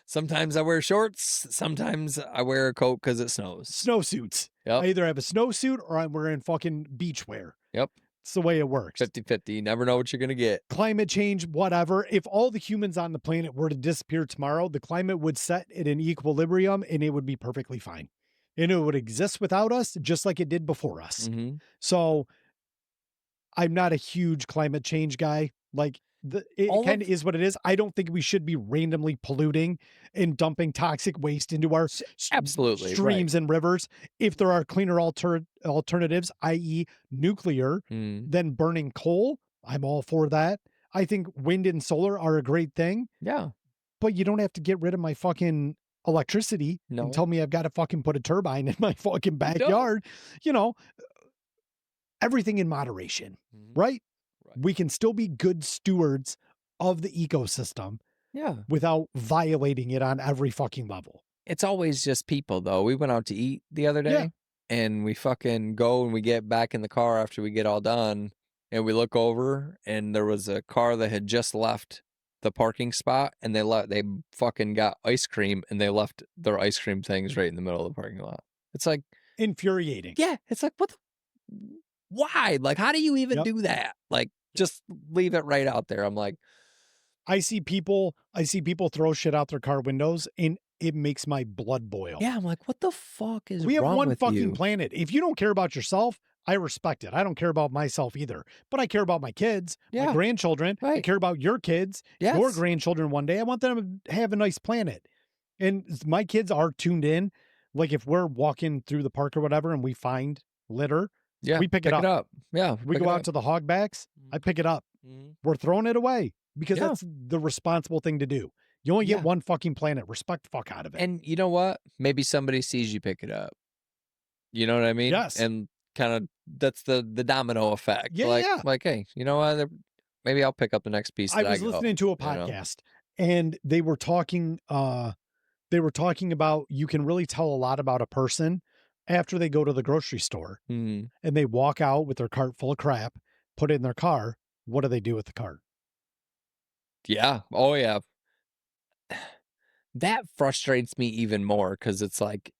Sometimes I wear shorts. Sometimes I wear a coat because it snows. Snowsuits. Yep. I either have a snowsuit or I'm wearing fucking beach wear. Yep. It's the way it works. 50-50. You never know what you're going to get. Climate change, whatever. If all the humans on the planet were to disappear tomorrow, the climate would set at an equilibrium and it would be perfectly fine. And it would exist without us just like it did before us. Mm-hmm. So I'm not a huge climate change guy. Like, it kind of is what it is. I don't think we should be randomly polluting and dumping toxic waste into our absolutely streams and rivers. If there are cleaner alternatives, i.e. nuclear, than burning coal, I'm all for that. I think wind and solar are a great thing. Yeah. But you don't have to get rid of my fucking electricity and tell me I've got to fucking put a turbine in my fucking backyard. You know, everything in moderation, right? We can still be good stewards of the ecosystem, without violating it on every fucking level. It's always just people, though. We went out to eat the other day, and we fucking go and we get back in the car after we get all done, and we look over, and there was a car that had just left the parking spot, and they fucking got ice cream, and they left their ice cream things right in the middle of the parking lot. It's like infuriating. Yeah, it's like, what? Why? Like, how do you even do that? Like, just leave it right out there. I'm like, I see people throw shit out their car windows, and it makes my blood boil. Yeah, I'm like, what the fuck is wrong with you? We have one fucking planet. If you don't care about yourself, I respect it. I don't care about myself either, but I care about my kids, my grandchildren. Right. I care about your kids, your grandchildren one day. I want them to have a nice planet. And my kids are tuned in. Like, if we're walking through the park or whatever and we find litter, we pick it up. Yeah. We go out to the hogbacks. I pick it up. We're throwing it away because that's the responsible thing to do. You only Yeah. get one fucking planet. Respect the fuck out of it. And you know what? Maybe somebody sees you pick it up. You know what I mean? Yes. And kind of that's the domino effect. Yeah, yeah. Like, hey, you know what? Maybe I'll pick up the next piece I that I was go. listening to a you know? podcast and they were talking about you can really tell a lot about a person after they go to the grocery store Mhm. and they walk out with their cart full of crap, put it in their car. What do they do with the cart? Yeah. Oh yeah. That frustrates me even more because it's like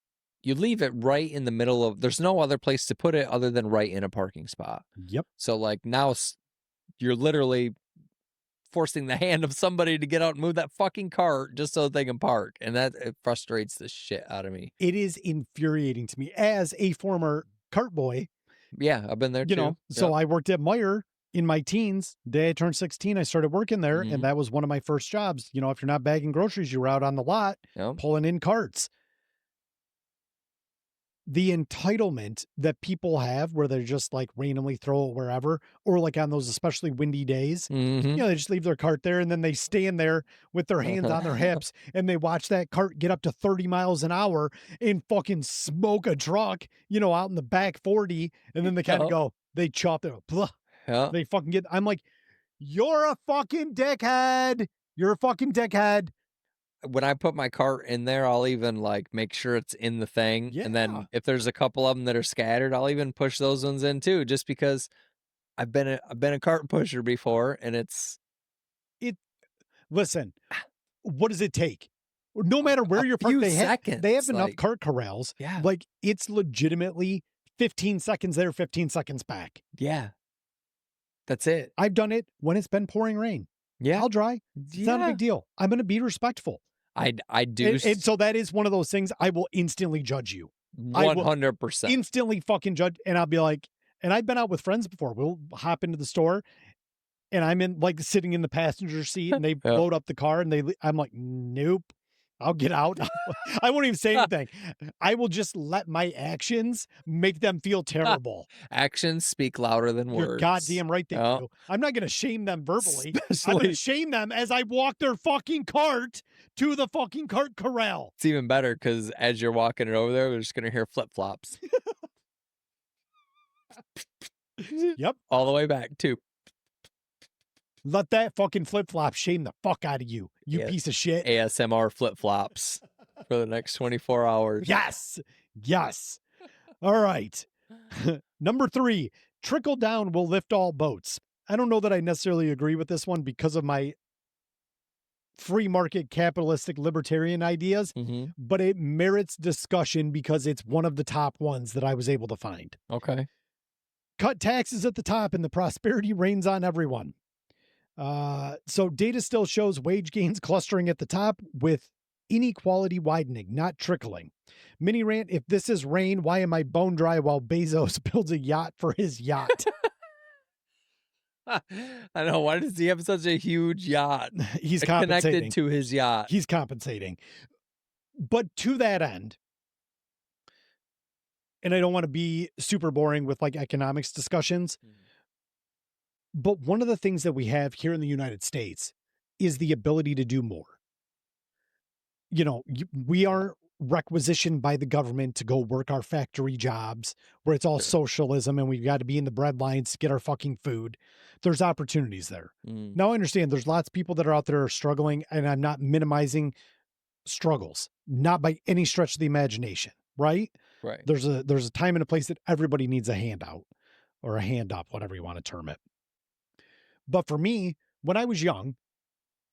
you leave it right in the middle of. There's no other place to put it other than right in a parking spot. Yep. So like now you're literally forcing the hand of somebody to get out and move that fucking cart just so they can park, and it frustrates the shit out of me. It is infuriating to me as a former cart boy. Yeah, I've been there You too. know, so I worked at Meijer in my teens. The day I turned 16, I started working there, and that was one of my first jobs. You know, if you're not bagging groceries, you were out on the lot pulling in carts. The entitlement that people have where they're just like randomly throw it wherever, or like on those especially windy days, you know, they just leave their cart there and then they stand there with their hands on their hips and they watch that cart get up to 30 miles an hour and fucking smoke a truck, you know, out in the back 40. And then they kind of go, they chop it. They fucking get, I'm like, you're a fucking dickhead. You're a fucking dickhead. When I put my cart in there, I'll even like make sure it's in the thing. Yeah. And then if there's a couple of them that are scattered, I'll even push those ones in too, just because I've been a cart pusher before and listen, what does it take? No matter where you're parked, they have enough cart corrals. Yeah. Like it's legitimately 15 seconds there, 15 seconds back. Yeah. That's it. I've done it when it's been pouring rain. Yeah. I'll dry. It's not a big deal. I'm going to be respectful. I do. And so that is one of those things I will instantly judge you. 100%. Instantly fucking judge. And I'll be like, and I've been out with friends before. We'll hop into the store and I'm in like sitting in the passenger seat and they load up the car and I'm like, nope, I'll get out. I won't even say anything. I will just let my actions make them feel terrible. Actions speak louder than words. You're goddamn right they do. I'm not going to shame them verbally. I'm going to shame them as I walk their fucking cart to the fucking cart corral. It's even better because as you're walking it over there, we're just going to hear flip-flops. Yep. All the way back too. Let that fucking flip-flop shame the fuck out of you, you piece of shit. ASMR flip-flops for the next 24 hours. Yes. Yes. All right. Number 3, trickle down will lift all boats. I don't know that I necessarily agree with this one because of my free market capitalistic libertarian ideas, but it merits discussion because it's one of the top ones that I was able to find. Okay. Cut taxes at the top and the prosperity reigns on everyone. So data still shows wage gains clustering at the top with inequality widening, not trickling. Mini rant, if this is rain, why am I bone dry while Bezos builds a yacht for his yacht? I know. Why does he have such a huge yacht? He's connected to his yacht. He's compensating. But to that end, and I don't want to be super boring with like economics discussions, but one of the things that we have here in the United States is the ability to do more. You know, we aren't requisitioned by the government to go work our factory jobs where it's all socialism and we've got to be in the bread lines to get our fucking food. There's opportunities there. Now I understand there's lots of people that are out there struggling and I'm not minimizing struggles, not by any stretch of the imagination, right? Right. There's a time and a place that everybody needs a handout or a hand up, whatever you want to term it. But for me, when I was young,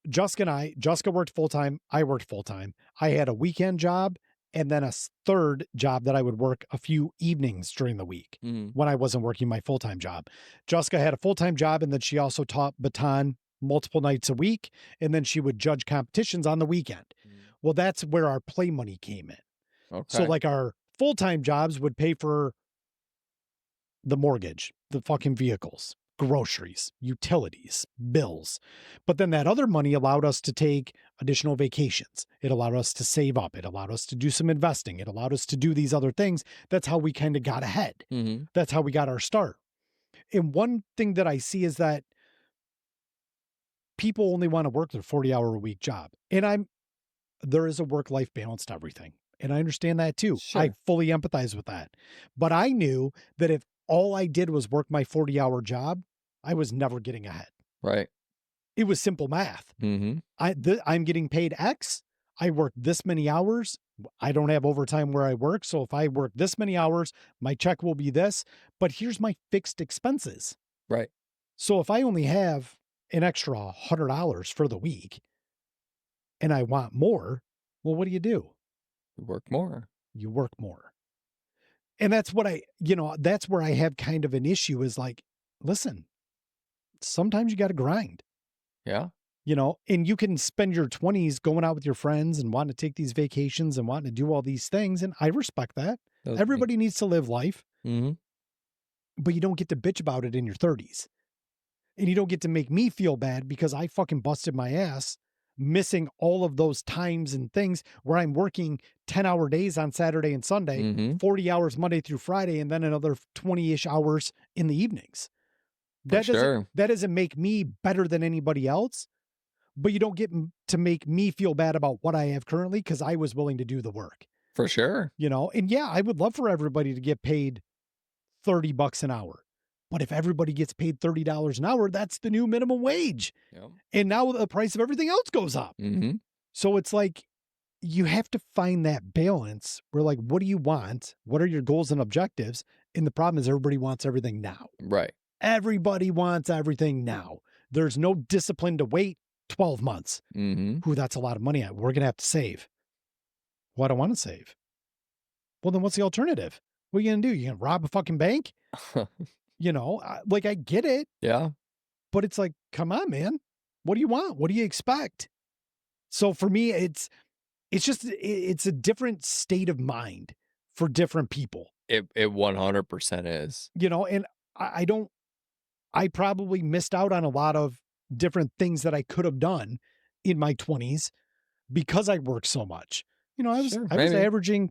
Jessica worked full-time. I worked full-time. I had a weekend job and then a third job that I would work a few evenings during the week when I wasn't working my full-time job. Jessica had a full-time job and then she also taught baton multiple nights a week. And then she would judge competitions on the weekend. Well, that's where our play money came in. Okay. So like our full-time jobs would pay for the mortgage, the fucking vehicles, groceries, utilities, bills. But then that other money allowed us to take additional vacations. It allowed us to save up. It allowed us to do some investing. It allowed us to do these other things. That's how we kind of got ahead. That's how we got our start. And one thing that I see is that people only want to work their 40-hour-a-week job. And there is a work-life balance to everything. And I understand that too. I Sure. fully empathize with that. But I knew that if all I did was work my 40-hour job, I was never getting ahead. Right. It was simple math. Mm-hmm. I'm getting paid X. I work this many hours. I don't have overtime where I work. So if I work this many hours, my check will be this. But here's my fixed expenses. Right. So if I only have an extra $100 for the week and I want more, well, what do? You work more. You work more. And that's what that's where I have kind of an issue is like, listen, sometimes you got to grind. Yeah. And you can spend your 20s going out with your friends and wanting to take these vacations and wanting to do all these things. And I respect that. Everybody needs to live life, Mm-hmm. but you don't get to bitch about it in your 30s. And you don't get to make me feel bad because I fucking busted my ass missing all of those times and things where I'm working 10-hour days on Saturday and Sunday, Mm-hmm. 40 hours Monday through Friday, and then another 20-ish hours in the evenings. For sure. That doesn't make me better than anybody else. But you don't get to make me feel bad about what I have currently because I was willing to do the work. For sure. And yeah, I would love for everybody to get paid $30 an hour. But if everybody gets paid $30 an hour, that's the new minimum wage. Yep. And now the price of everything else goes up. Mm-hmm. So it's like you have to find that balance where, like, what do you want? What are your goals and objectives? And the problem is everybody wants everything now. Right. Everybody wants everything now. There's no discipline to wait 12 months. Mm-hmm. Ooh, that's a lot of money. We're going to have to save. Well, I don't want to save. Well, then what's the alternative? What are you going to do? You going to rob a fucking bank? I get it, Yeah. but it's like, come on, man. What do you want? What do you expect? So for me, it's a different state of mind for different people. It 100% is. And I probably missed out on a lot of different things that I could have done in my 20s because I worked so much. I was averaging,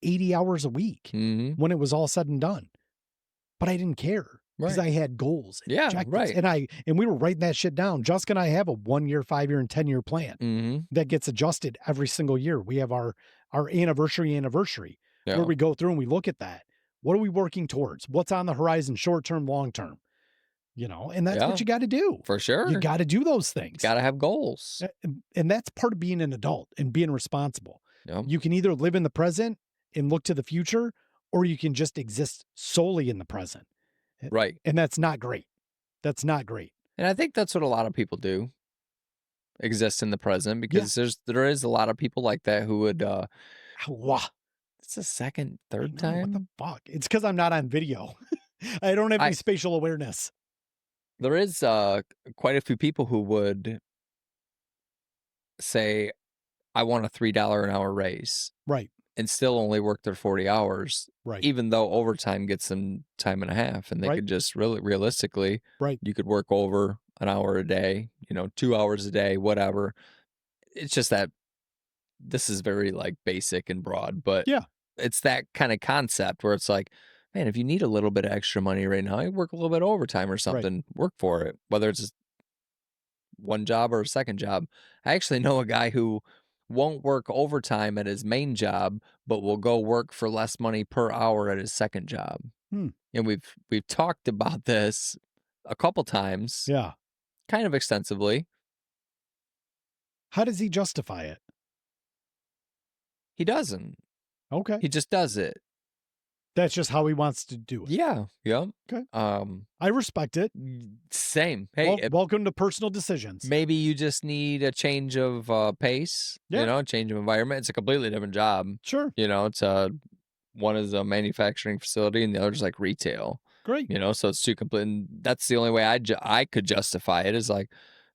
80 hours a week when it was all said and done. But I didn't care because I had goals and objectives. Right. And we were writing that shit down. Jessica and I have a 1 year, 5 year, and 10-year plan that gets adjusted every single year. We have our anniversary where we go through and we look at that. What are we working towards? What's on the horizon, short term, long term? And that's what you got to do. For sure. You got to do those things. Got to have goals. And that's part of being an adult and being responsible. Yep. You can either live in the present and look to the future, or you can just exist solely in the present. Right. And that's not great. That's not great. And I think that's what a lot of people do. Exist in the present because there is a lot of people like that who would it's the second, third time. What the fuck? It's because I'm not on video. I don't have any spatial awareness. There is quite a few people who would say, I want a $3 an hour raise. Right. And still only work their 40 hours. Right. Even though overtime gets them time and a half. And they could just realistically, you could work over an hour a day, 2 hours a day, whatever. It's just that this is very like basic and broad, but it's that kind of concept where it's like, man, if you need a little bit of extra money right now, you work a little bit of overtime or something, work for it, whether it's one job or a second job. I actually know a guy who won't work overtime at his main job, but will go work for less money per hour at his second job. And we've talked about this a couple times. Yeah. Kind of extensively. How does he justify it? He doesn't. Okay. He just does it. That's just how he wants to do it. Yeah. Yeah. Okay. I respect it. Same. Hey, welcome to personal decisions. Maybe you just need a change of pace, change of environment. It's a completely different job. Sure. It's one is a manufacturing facility and the other's like retail. Great. So it's two complete. And that's the only way I could justify it is like,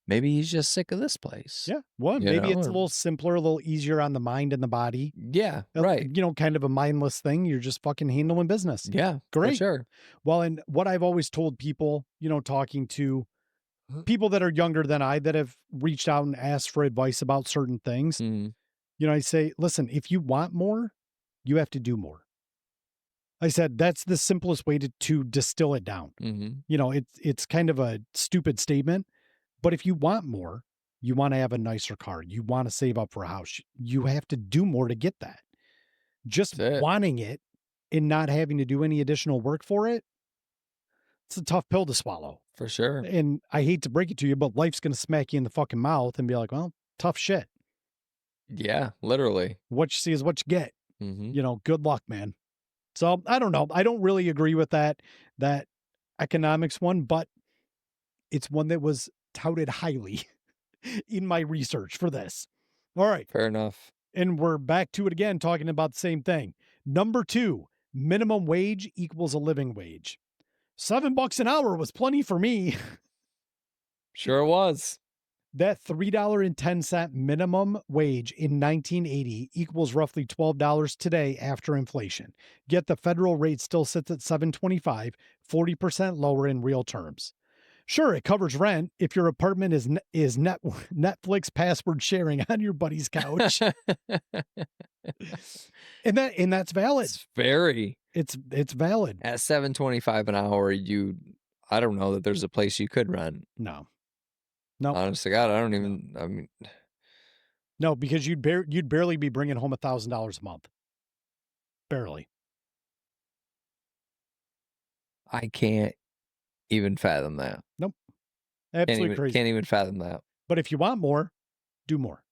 maybe he's just sick of this place. Yeah. Well, maybe it's a little simpler, a little easier on the mind and the body. Yeah. Right. Kind of a mindless thing. You're just fucking handling business. Yeah. Great. For sure. Well, and what I've always told people, talking to people that are younger than I that have reached out and asked for advice about certain things, I say, listen, if you want more, you have to do more. I said, that's the simplest way to distill it down. It's kind of a stupid statement, But if you want more, you want to have a nicer car, you want to save up for a house, you have to do more to get that. Just That's it. wanting it and not having to do any additional work for it, it's a tough pill to swallow. For sure. And I hate to break it to you, but life's going to smack you in the fucking mouth and be like, well, tough shit. Yeah, literally. What you see is what you get. Mm-hmm. You know, good luck, man. So I don't know. I don't really agree with that economics one, but it's one that was touted highly in my research for this. All right. Fair enough. And we're back to it again, talking about the same thing. Number 2, minimum wage equals a living wage. $7 an hour was plenty for me. Sure was. That $3.10 minimum wage in 1980 equals roughly $12 today after inflation. Yet the federal rate still sits at $7.25, 40% lower in real terms. Sure, it covers rent if your apartment is Netflix password sharing on your buddy's couch. and that's valid. It's very. It's valid. At $7.25 an hour, I don't know that there's a place you could rent. No. Honest to God, I don't even. I mean, no, because you'd barely be bringing home $1,000 a month. Barely. I can't even fathom that. Nope. Absolutely crazy. Can't even fathom that. But if you want more, do more.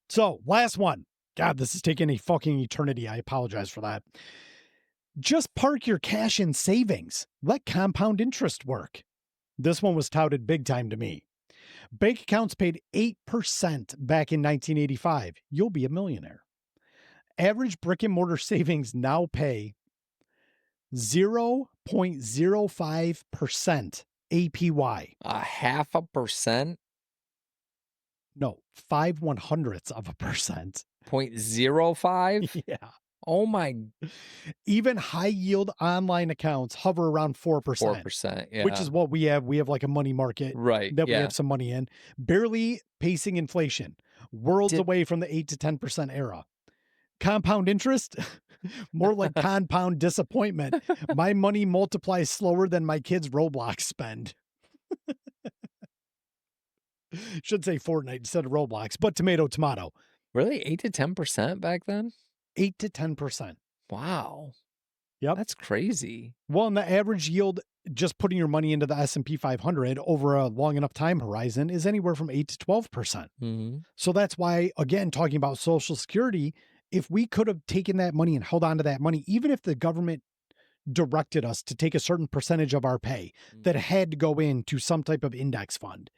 So, last one. God, this is taking a fucking eternity. I apologize for that. Just park your cash in savings. Let compound interest work. This one was touted big time to me. Bank accounts paid 8% back in 1985. You'll be a millionaire. Average brick and mortar savings now pay 0.05% APY. 0.5%? No, 0.05%. 0.05? Yeah. Oh my. Even high yield online accounts hover around 4%. 4%, yeah. Which is what we have. We have like a money market that we have some money in. Barely pacing inflation. Worlds away from the 8 to 10% era. Compound interest, more like compound disappointment. My money multiplies slower than my kids' Roblox spend. Should say Fortnite instead of Roblox, but tomato. Really? 8 to 10% back then? 8 to 10%. Wow. Yep. That's crazy. Well, and the average yield, just putting your money into the S&P 500 over a long enough time horizon, is anywhere from 8 to 12%. Mm-hmm. So that's why, again, talking about Social Security, if we could have taken that money and held on to that money, even if the government directed us to take a certain percentage of our pay that had to go into some type of index fund,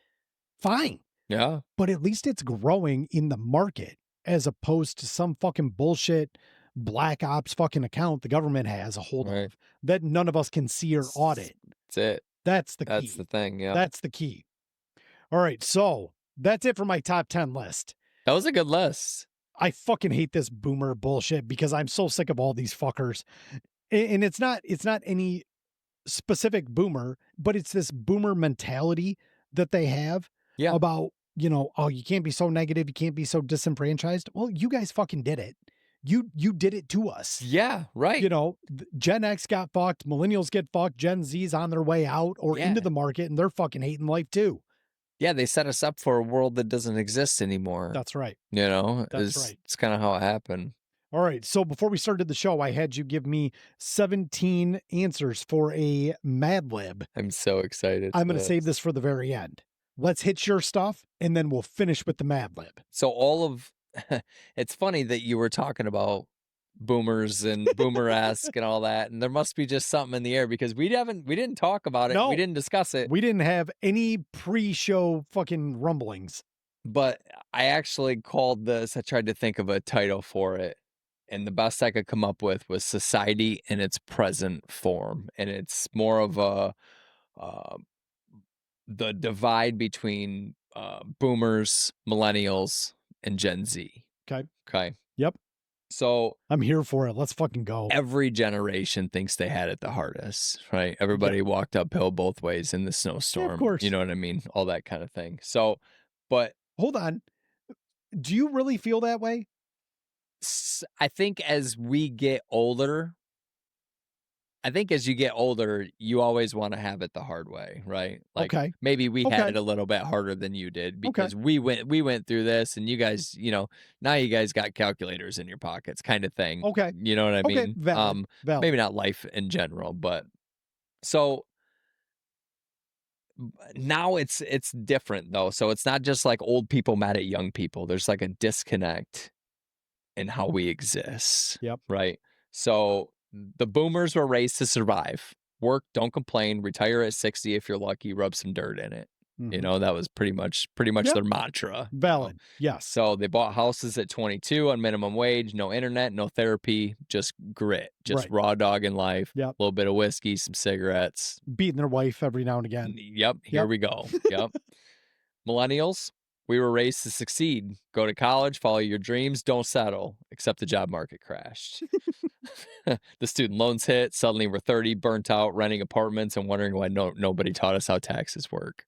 fine. Yeah. But at least it's growing in the market as opposed to some fucking bullshit black ops fucking account the government has a hold of that none of us can see or audit. That's it. That's the key. That's the thing. Yeah. That's the key. All right. So that's it for my top 10 list. That was a good list. I fucking hate this boomer bullshit because I'm so sick of all these fuckers. And it's not any specific boomer, but it's this boomer mentality that they have about, you know, oh, you can't be so negative. You can't be so disenfranchised. Well, you guys fucking did it. You did it to us. Yeah, right. You know, Gen X got fucked. Millennials get fucked. Gen Z's on their way out or into the market and they're fucking hating life too. Yeah, they set us up for a world that doesn't exist anymore. That's right. You know, that's right. It's kind of how it happened. All right. So before we started the show, I had you give me 17 answers for a Madlib. I'm so excited. I'm going to save this for the very end. Let's hit your stuff and then we'll finish with the Madlib. So it's funny that you were talking about boomers and boomer-esque and all that, and there must be just something in the air because we didn't talk about it. No, we didn't discuss it. We didn't have any pre-show fucking rumblings. But I actually called this, I tried to think of a title for it, and the best I could come up with was Society in its Present Form. And it's more of the divide between boomers, millennials, and Gen Z. Okay. Yep. So I'm here for it. Let's fucking go. Every generation thinks they had it the hardest, right? Everybody walked uphill both ways in the snowstorm. Yeah, of course. You know what I mean? All that kind of thing. So, but hold on. Do you really feel that way? I think as we get older, I think as you get older, you always want to have it the hard way, right? Like Okay. maybe we had Okay. it a little bit harder than you did Okay. because we went through this, and you guys, now you guys got calculators in your pockets, kind of thing. Okay. You know what I Okay. mean? Valid. Maybe Valid. not life in general, but so now it's different though. So it's not just like old people mad at young people. There's like a disconnect in how we exist, Yep. right? So the boomers were raised to survive. Work, don't complain, retire at 60 if you're lucky, rub some dirt in it. Mhm. That was pretty much Yep. their mantra. Valid. Yes. So they bought houses at 22 on minimum wage, no internet, no therapy, just grit, just Right. raw dog in life, Yep. a little bit of whiskey, some cigarettes. Beating their wife every now and again. Yep, here Yep. we go. Yep. Millennials, we were raised to succeed. Go to college, follow your dreams, don't settle, except the job market crashed. The student loans hit, suddenly we're 30, burnt out, renting apartments, and wondering why nobody taught us how taxes work.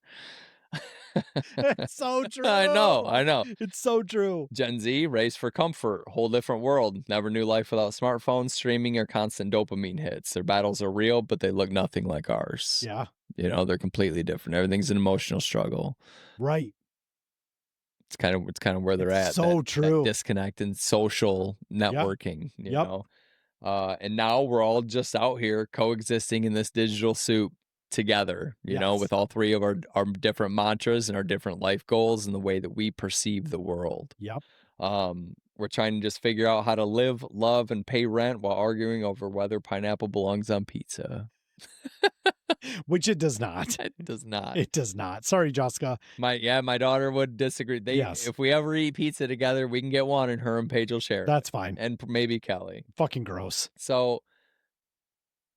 It's so true. I know. It's so true. Gen Z, raised for comfort, whole different world. Never knew life without smartphones, streaming, or constant dopamine hits. Their battles are real, but they look nothing like ours. Yeah. They're completely different. Everything's an emotional struggle. Right. It's kind of where they're It's at. so that true. disconnect and social networking. You Yep. know, and now we're all just out here coexisting in this digital soup together. Yes. With all three of our different mantras and our different life goals and the way that we perceive the world. Yep. We're trying to just figure out how to live, love, and pay rent while arguing over whether pineapple belongs on pizza. Which it does not. It does not. It does not. Sorry, Jessica. My daughter would disagree. Yes. If we ever eat pizza together, we can get one, and her and Paige will share. That's fine. And maybe Kelly. Fucking gross. So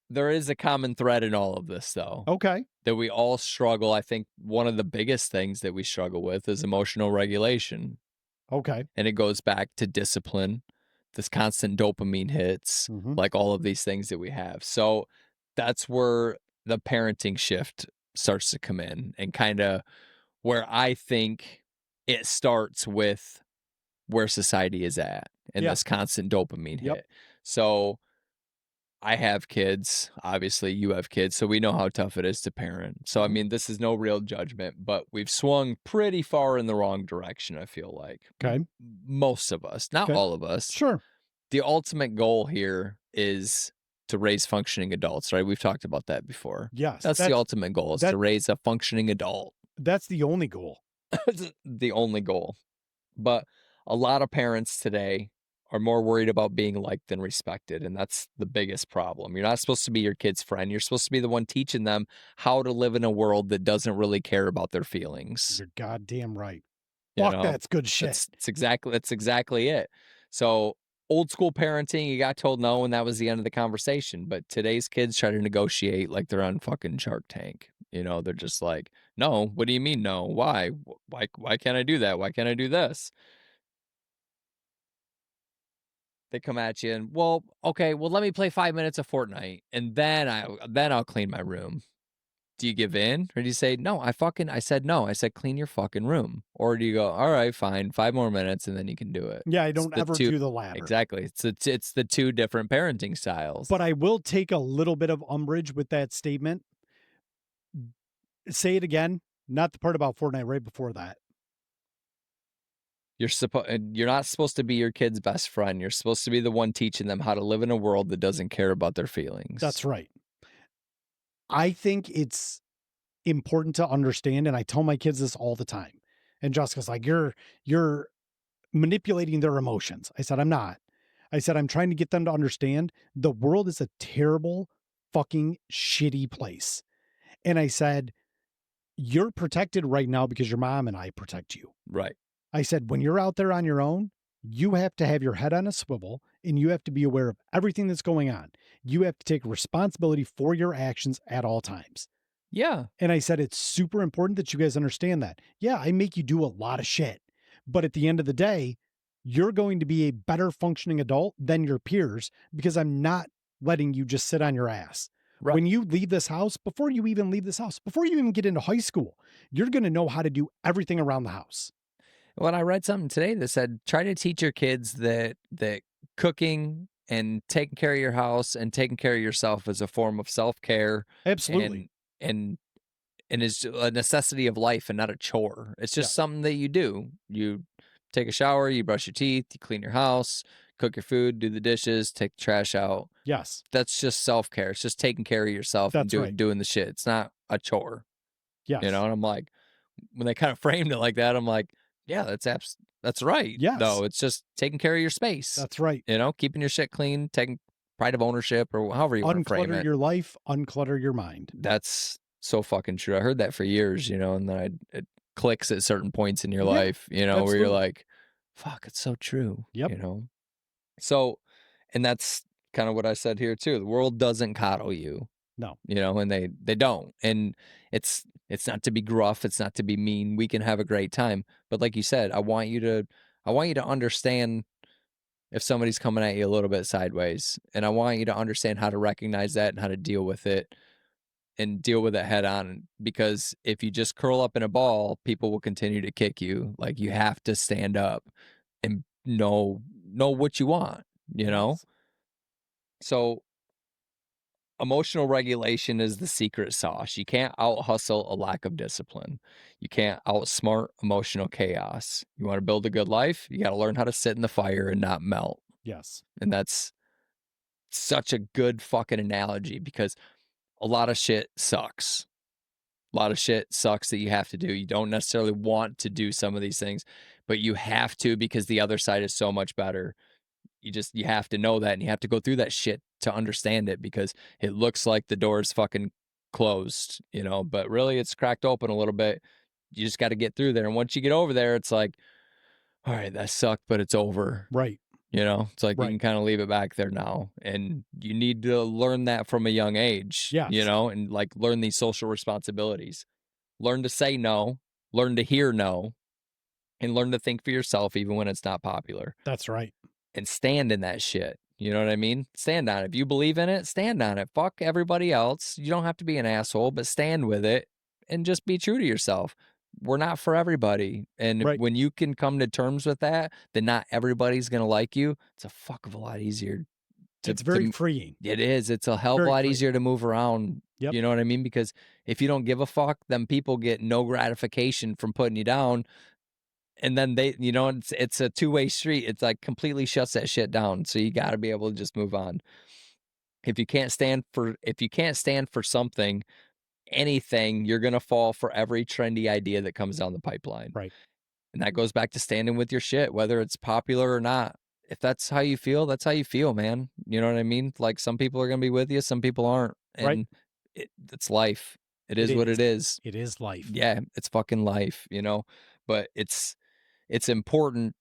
there is a common thread in all of this, though. Okay. That we all struggle. I think one of the biggest things that we struggle with is emotional regulation. Okay. And it goes back to discipline, this constant dopamine hits, like all of these things that we have. So that's where the parenting shift starts to come in, and kind of where I think it starts with where society is at and this constant dopamine hit. So I have kids, obviously you have kids, so we know how tough it is to parent. So I mean, this is no real judgment, but we've swung pretty far in the wrong direction, I feel like. Okay. Most of us, not all of us. Sure. The ultimate goal here is to raise functioning adults, right? We've talked about that before. Yes. That's the ultimate goal, is to raise a functioning adult. That's the only goal. The only goal. But a lot of parents today are more worried about being liked than respected, and that's the biggest problem. You're not supposed to be your kid's friend. You're supposed to be the one teaching them how to live in a world that doesn't really care about their feelings. You're goddamn right. Fuck, that's good shit. That's exactly it. So old school parenting, you got told no, and that was the end of the conversation. But today's kids try to negotiate like they're on fucking Shark Tank. They're just like, no, what do you mean no? Why? Why can't I do that? Why can't I do this? They come at you and, well, okay, well, let me play 5 minutes of Fortnite, and then I'll clean my room. Do you give in, or do you say, no, I said no. I said, clean your fucking room. Or do you go, all right, fine, 5 more minutes, and then you can do it? Yeah, I don't ever do the latter. Exactly. It's the two different parenting styles. But I will take a little bit of umbrage with that statement. Say it again. Not the part about Fortnite, right before that. You're not supposed to be your kid's best friend. You're supposed to be the one teaching them how to live in a world that doesn't care about their feelings. That's right. I think it's important to understand, and I tell my kids this all the time. And Jessica's like, you're manipulating their emotions. I said, I'm not. I said, I'm trying to get them to understand the world is a terrible, fucking shitty place. And I said, you're protected right now because your mom and I protect you. Right. I said, when you're out there on your own, you have to have your head on a swivel and you have to be aware of everything that's going on. You have to take responsibility for your actions at all times. Yeah. And I said, it's super important that you guys understand that. Yeah, I make you do a lot of shit. But at the end of the day, you're going to be a better functioning adult than your peers because I'm not letting you just sit on your ass. Right. When you leave this house, before you even leave this house, before you even get into high school, you're going to know how to do everything around the house. Well, I read something today that said, try to teach your kids that cooking and taking care of your house and taking care of yourself is a form of self-care Absolutely. and and is a necessity of life and not a chore. It's just Yes. something that you do. You take a shower, you brush your teeth, you clean your house, cook your food, do the dishes, take the trash out. Yes. That's just self-care. It's just taking care of yourself and That's right. doing the shit. It's not a chore, you know? Yes. And I'm like, when they kind of framed it like that, I'm like, yeah, that's right. Yes. Though it's just taking care of your space, That's right. you know, keeping your shit clean, taking pride of ownership or however you want to frame Unclutter it. your life, unclutter your mind. That's so fucking true. I heard that for years, you know, and then it clicks at certain points in your Yeah, life, you know, where you're absolutely. like, fuck, it's so true, Yep. you know? So, and that's kind of what I said here too. The world doesn't coddle you, No. you know, and they don't. And it's not to be gruff, it's not to be mean. We can have a great time. But like you said, I want you to understand if somebody's coming at you a little bit sideways. And I want you to understand how to recognize that and how to deal with it and deal with it head on, because if you just curl up in a ball, people will continue to kick you. Like you have to stand up and know what you want, you know? Yes. So emotional regulation is the secret sauce. You can't out hustle a lack of discipline. You can't outsmart emotional chaos. You want to build a good life, you got to learn how to sit in the fire and not melt. Yes. And that's such a good fucking analogy because a lot of shit sucks. A lot of shit sucks that you have to do. You don't necessarily want to do some of these things, but you have to because the other side is so much better. You have to know that and you have to go through that shit to understand it because it looks like the door is fucking closed, you know, but really it's cracked open a little bit. You just got to get through there. And once you get over there, it's like, all right, that sucked, but it's over. Right. You know, it's like you Right. can kind of leave it back there now. And you need to learn that from a young age, you Yes. know, and like learn these social responsibilities. Learn to say no, learn to hear no, and learn to think for yourself even when it's not popular. That's right. And stand in that shit. You know what I mean? Stand on it. If you believe in it, stand on it. Fuck everybody else. You don't have to be an asshole, but stand with it and just be true to yourself. We're not for everybody. And Right. when you can come to terms with that, then not everybody's going to like you. It's a fuck of a lot easier It's very to freeing. it is. It's a hell of a Very lot freeing. easier to move around. Yep. You know what I mean? Because if you don't give a fuck, then people get no gratification from putting you down. And then they, you know, it's a two-way street. It's like completely shuts that shit down. So you got to be able to just move on. If you can't stand for something, anything, you're going to fall for every trendy idea that comes down the pipeline. Right. And that goes back to standing with your shit, whether it's popular or not. If that's how you feel, that's how you feel, man. You know what I mean? Like some people are going to be with you, some people aren't. Right. And it's life. It It is what is. it is. It is life. Yeah, it's fucking life, you know? But it's important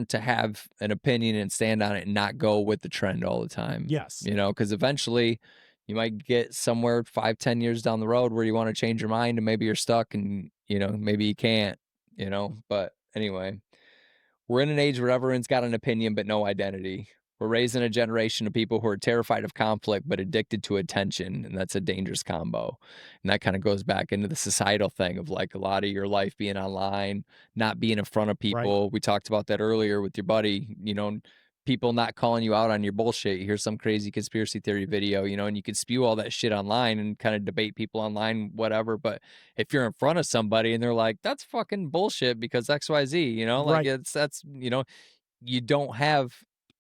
to have an opinion and stand on it and not go with the trend all the time, Yes. you know, because eventually you might get somewhere 5-10 years down the road where you want to change your mind and maybe you're stuck and, you know, maybe you can't, you know, but anyway, we're in an age where everyone's got an opinion but no identity. We're raising a generation of people who are terrified of conflict but addicted to attention, and that's a dangerous combo. And that kind of goes back into the societal thing of like a lot of your life being online, not being in front of Right. people. We talked about that earlier with your buddy, you know, people not calling you out on your bullshit. You hear some crazy conspiracy theory video, you know, and you can spew all that shit online and kind of debate people online, whatever. But if you're in front of somebody and they're like, that's fucking bullshit because XYZ, you know, like Right. that's, you know, you don't have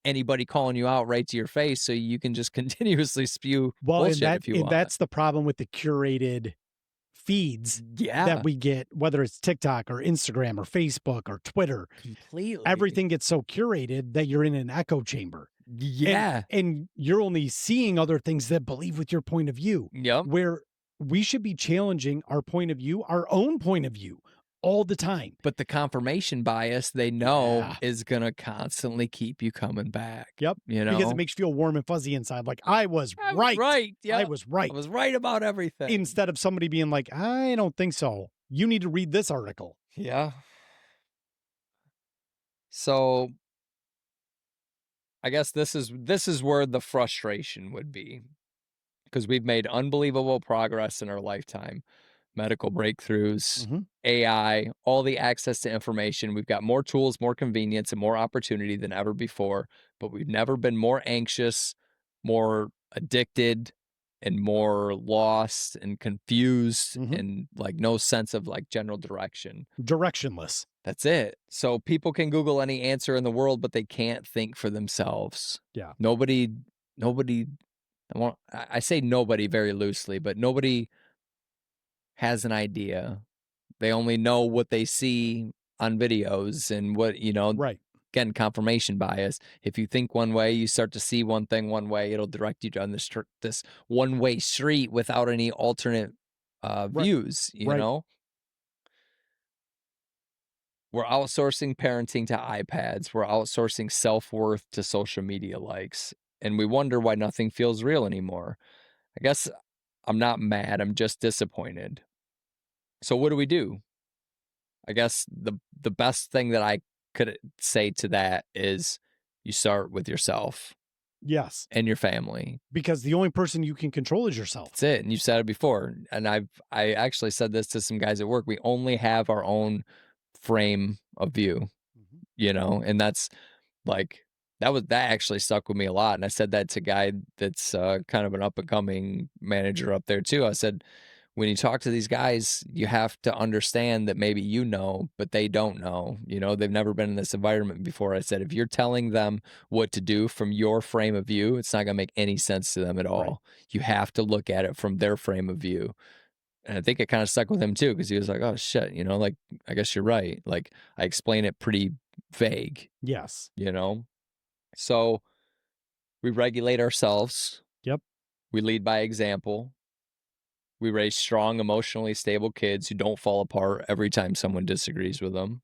anybody calling you out right to your face, so you can just continuously spew Well, bullshit if you and want. that's the problem with the curated feeds that Yeah, we get, whether it's TikTok or Instagram or Facebook or Twitter. completely. Everything gets so curated that you're in an echo chamber. Yeah. And you're only seeing other things that believe with your point of view, Yep. where we should be challenging our point of view, our own point of view all the time. But the confirmation bias they know Yeah. is gonna constantly keep you coming back. Yep. You Because it know? makes you feel warm and fuzzy inside. Like I was I was right. right. I Yep. was I right. was right about everything. Instead of somebody being like, I don't think so. You need to read this article. Yeah. So I guess this is where the frustration would be. Because we've made unbelievable progress in our lifetime. medical breakthroughs, Mhm. AI, all the access to information. We've got more tools, more convenience, and more opportunity than ever before, but we've never been more anxious, more addicted, and more lost and confused Mhm. and like no sense of like general direction. Directionless. That's it. So people can Google any answer in the world, but they can't think for themselves. Yeah. Nobody, I say nobody very loosely, but nobody has an idea. They only know what they see on videos and what, Right. again, confirmation bias. If you think one way, you start to see one thing one way, it'll direct you down this one-way street without any alternate Right. views, Right. We're outsourcing parenting to iPads. We're outsourcing self-worth to social media likes. And we wonder why nothing feels real anymore. I guess I'm not mad. I'm just disappointed. So what do we do? I guess the best thing that I could say to that is you start with yourself Yes. and your family. Because the only person you can control is yourself. That's it. And you've said it before. And I actually said this to some guys at work. We only have our own frame of view, Mhm. and that's like that actually stuck with me a lot. And I said that to a guy that's kind of an up and coming manager up there too. I said, when you talk to these guys, you have to understand that maybe but they don't know. They've never been in this environment before. I said, if you're telling them what to do from your frame of view, it's not going to make any sense to them at all. Right. You have to look at it from their frame of view. And I think it kind of stuck with him too, because he was like, oh shit, like, I guess you're right. Like, I explain it pretty vague, Yes. So we regulate ourselves. Yep. We lead by example. We raise strong, emotionally stable kids who don't fall apart every time someone disagrees with them.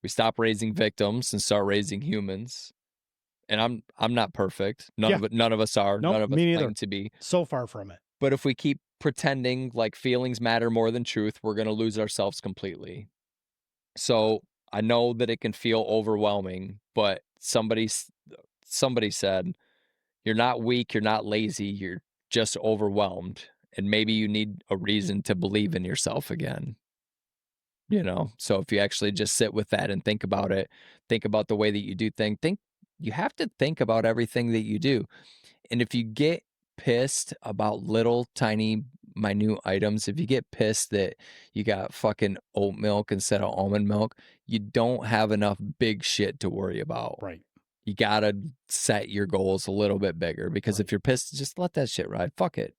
We stop raising victims and start raising humans. And I'm not perfect. Yeah. None of us are. Nope. None of us Me neither. claim to be. So far from it. But if we keep pretending like feelings matter more than truth, we're going to lose ourselves completely. So I know that it can feel overwhelming, but somebody said, you're not weak, you're not lazy, you're just overwhelmed. And maybe you need a reason to believe in yourself again. So if you actually just sit with that and think about it, think about the way that you do things, you have to think about everything that you do. And if you get pissed about little tiny minute items, if you get pissed that you got fucking oat milk instead of almond milk, you don't have enough big shit to worry about. Right. You gotta set your goals a little bit bigger, because Right. if you're pissed, just let that shit ride. Fuck it.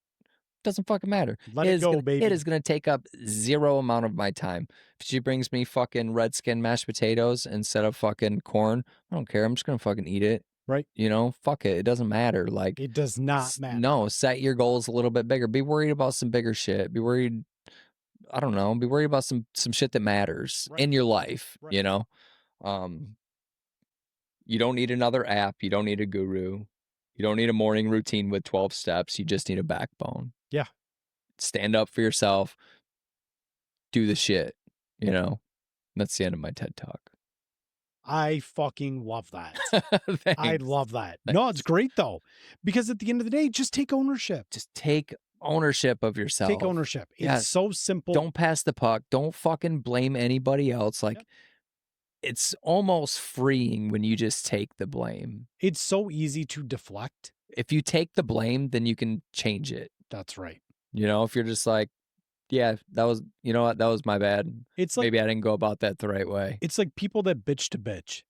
Doesn't fucking matter. Let it go, baby. It is gonna take up zero amount of my time. If she brings me fucking red skin mashed potatoes instead of fucking corn, I don't care. I'm just gonna fucking eat it. Right. Fuck it. It doesn't matter. Like, It does not matter. No, set your goals a little bit bigger. Be worried about some bigger shit. Be worried. I don't know. Be worried about some shit that matters in your life. Right. You don't need another app. You don't need a guru. You don't need a morning routine with 12 steps. You just need a backbone. Yeah. Stand up for yourself. Do the shit. That's the end of my TED Talk. I fucking love that. Thanks. I love that. No, it's great though. Because at the end of the day, just take ownership. Just take ownership of yourself. Take ownership. It's so simple. Don't pass the puck. Don't fucking blame anybody else. Like, it's almost freeing when you just take the blame. It's so easy to deflect. If you take the blame, then you can change it. That's right. If you're just like, yeah, that was, that was my bad. It's like, maybe I didn't go about that the right way. It's like people that bitch to bitch.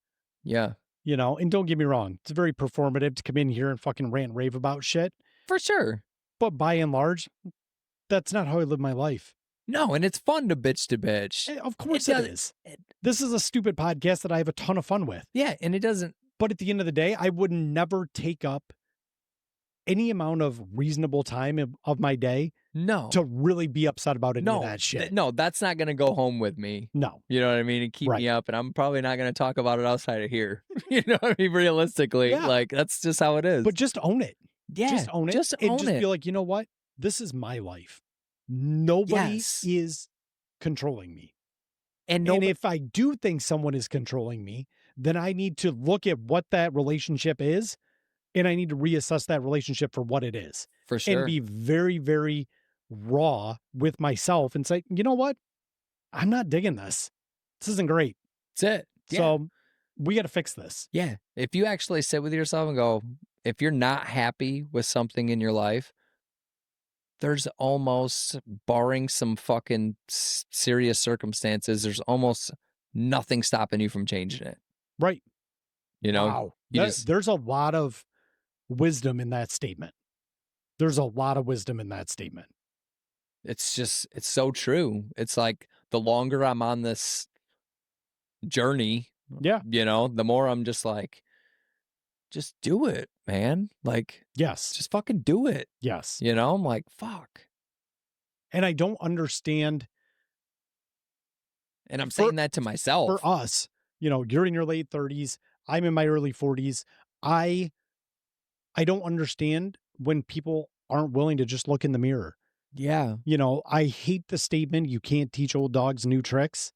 Yeah. And don't get me wrong, it's very performative to come in here and fucking rant and rave about shit. For sure. But by and large, that's not how I live my life. No, and it's fun to bitch to bitch. Of course it is. This is a stupid podcast that I have a ton of fun with. Yeah, and it doesn't. But at the end of the day, I would never take up any amount of reasonable time of my day to really be upset about any of that shit. No, that's not going to go home with me. No. You know what I mean? And keep me up. And I'm probably not going to talk about it outside of here. You know what I mean? Realistically, like, that's just how it is. But just own it. Yeah. Just own it. Just and just feel like, you know what? This is my life. Nobody is controlling me. And if I do think someone is controlling me, then I need to look at what that relationship is, and I need to reassess that relationship for what it is. For sure. And be very, very raw with myself and say, you know what? I'm not digging this. This isn't great. That's it. Yeah. So we got to fix this. Yeah. If you actually sit with yourself and go, if you're not happy with something in your life, there's almost, barring some fucking serious circumstances, there's almost nothing stopping you from changing it. Right. You know, Wow. you just, There's a lot of wisdom in that statement. There's a lot of wisdom in that statement. it's just, it's so true. It's like the longer I'm on this journey, Yeah. you know, the more I'm just like, just do it, man. Like, Yes. just fucking do it. Yes. You know, I'm like, fuck. And I don't understand. And I'm saying that to myself. For us, you know, you're in your late 30s. I'm in my early 40s. I don't understand when people aren't willing to just look in the mirror. Yeah. You know, I hate the statement, you can't teach old dogs new tricks.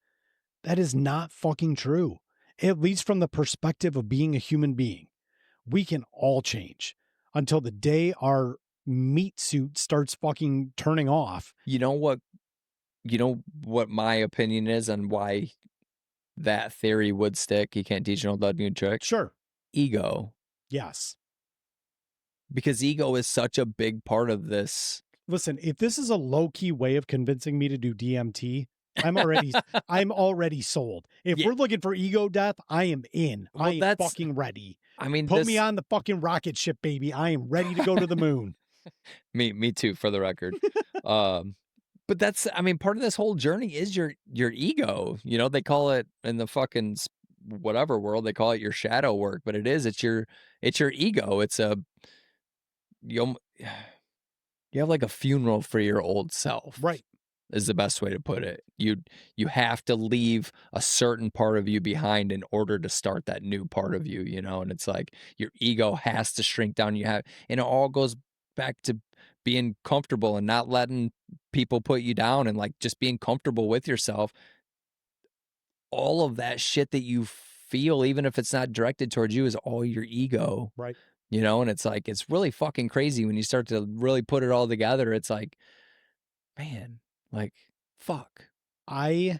That is not fucking true. At least from the perspective of being a human being. We can all change until the day our meat suit starts fucking turning off. You know what my opinion is on why that theory would stick? You can't teach an old dog new tricks. Sure. Ego. Yes. Because ego is such a big part of this. Listen, if this is a low-key way of convincing me to do DMT, I'm already sold. If we're looking for ego death, I am in. Well, I am fucking ready. I mean, put me on the fucking rocket ship, baby. I am ready to go to the moon. Me too, for the record. But that's, I mean, part of this whole journey is your ego. You know, they call it in the fucking whatever world, they call it your shadow work, but it's your ego. It's you have like a funeral for your old self. Right. Is the best way to put it. You have to leave a certain part of you behind in order to start that new part of you, you know? And it's like your ego has to shrink down. And it all goes back to being comfortable and not letting people put you down, and like just being comfortable with yourself. All of that shit that you feel, even if it's not directed towards you, is all your ego. Right. You know, and it's like, it's really fucking crazy when you start to really put it all together. It's like, man, like, fuck. When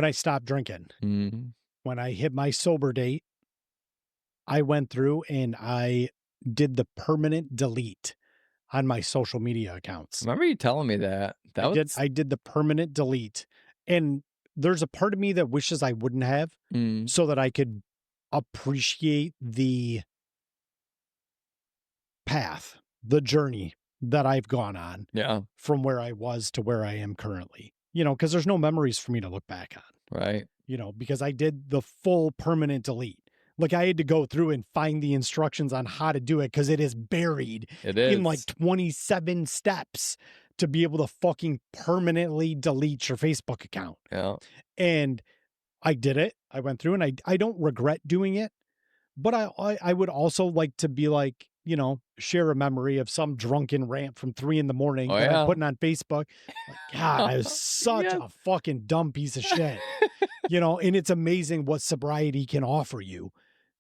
I stopped drinking, Mm-hmm. when I hit my sober date, I went through and I did the permanent delete on my social media accounts. Remember you telling me that? I did the permanent delete. And there's a part of me that wishes I wouldn't have, so that I could appreciate the path, the journey that I've gone on. Yeah. From where I was to where I am currently. You know, because there's no memories for me to look back on. Right. You know, because I did the full permanent delete. Like, I had to go through and find the instructions on how to do it, because it is buried in like 27 steps to be able to fucking permanently delete your Facebook account. Yeah. And I did it. I went through, and I don't regret doing it, but I would also like to be like, you know, share a memory of some drunken rant from 3 a.m. that I'm putting on Facebook. Like, God, I was such a fucking dumb piece of shit, you know, and it's amazing what sobriety can offer you,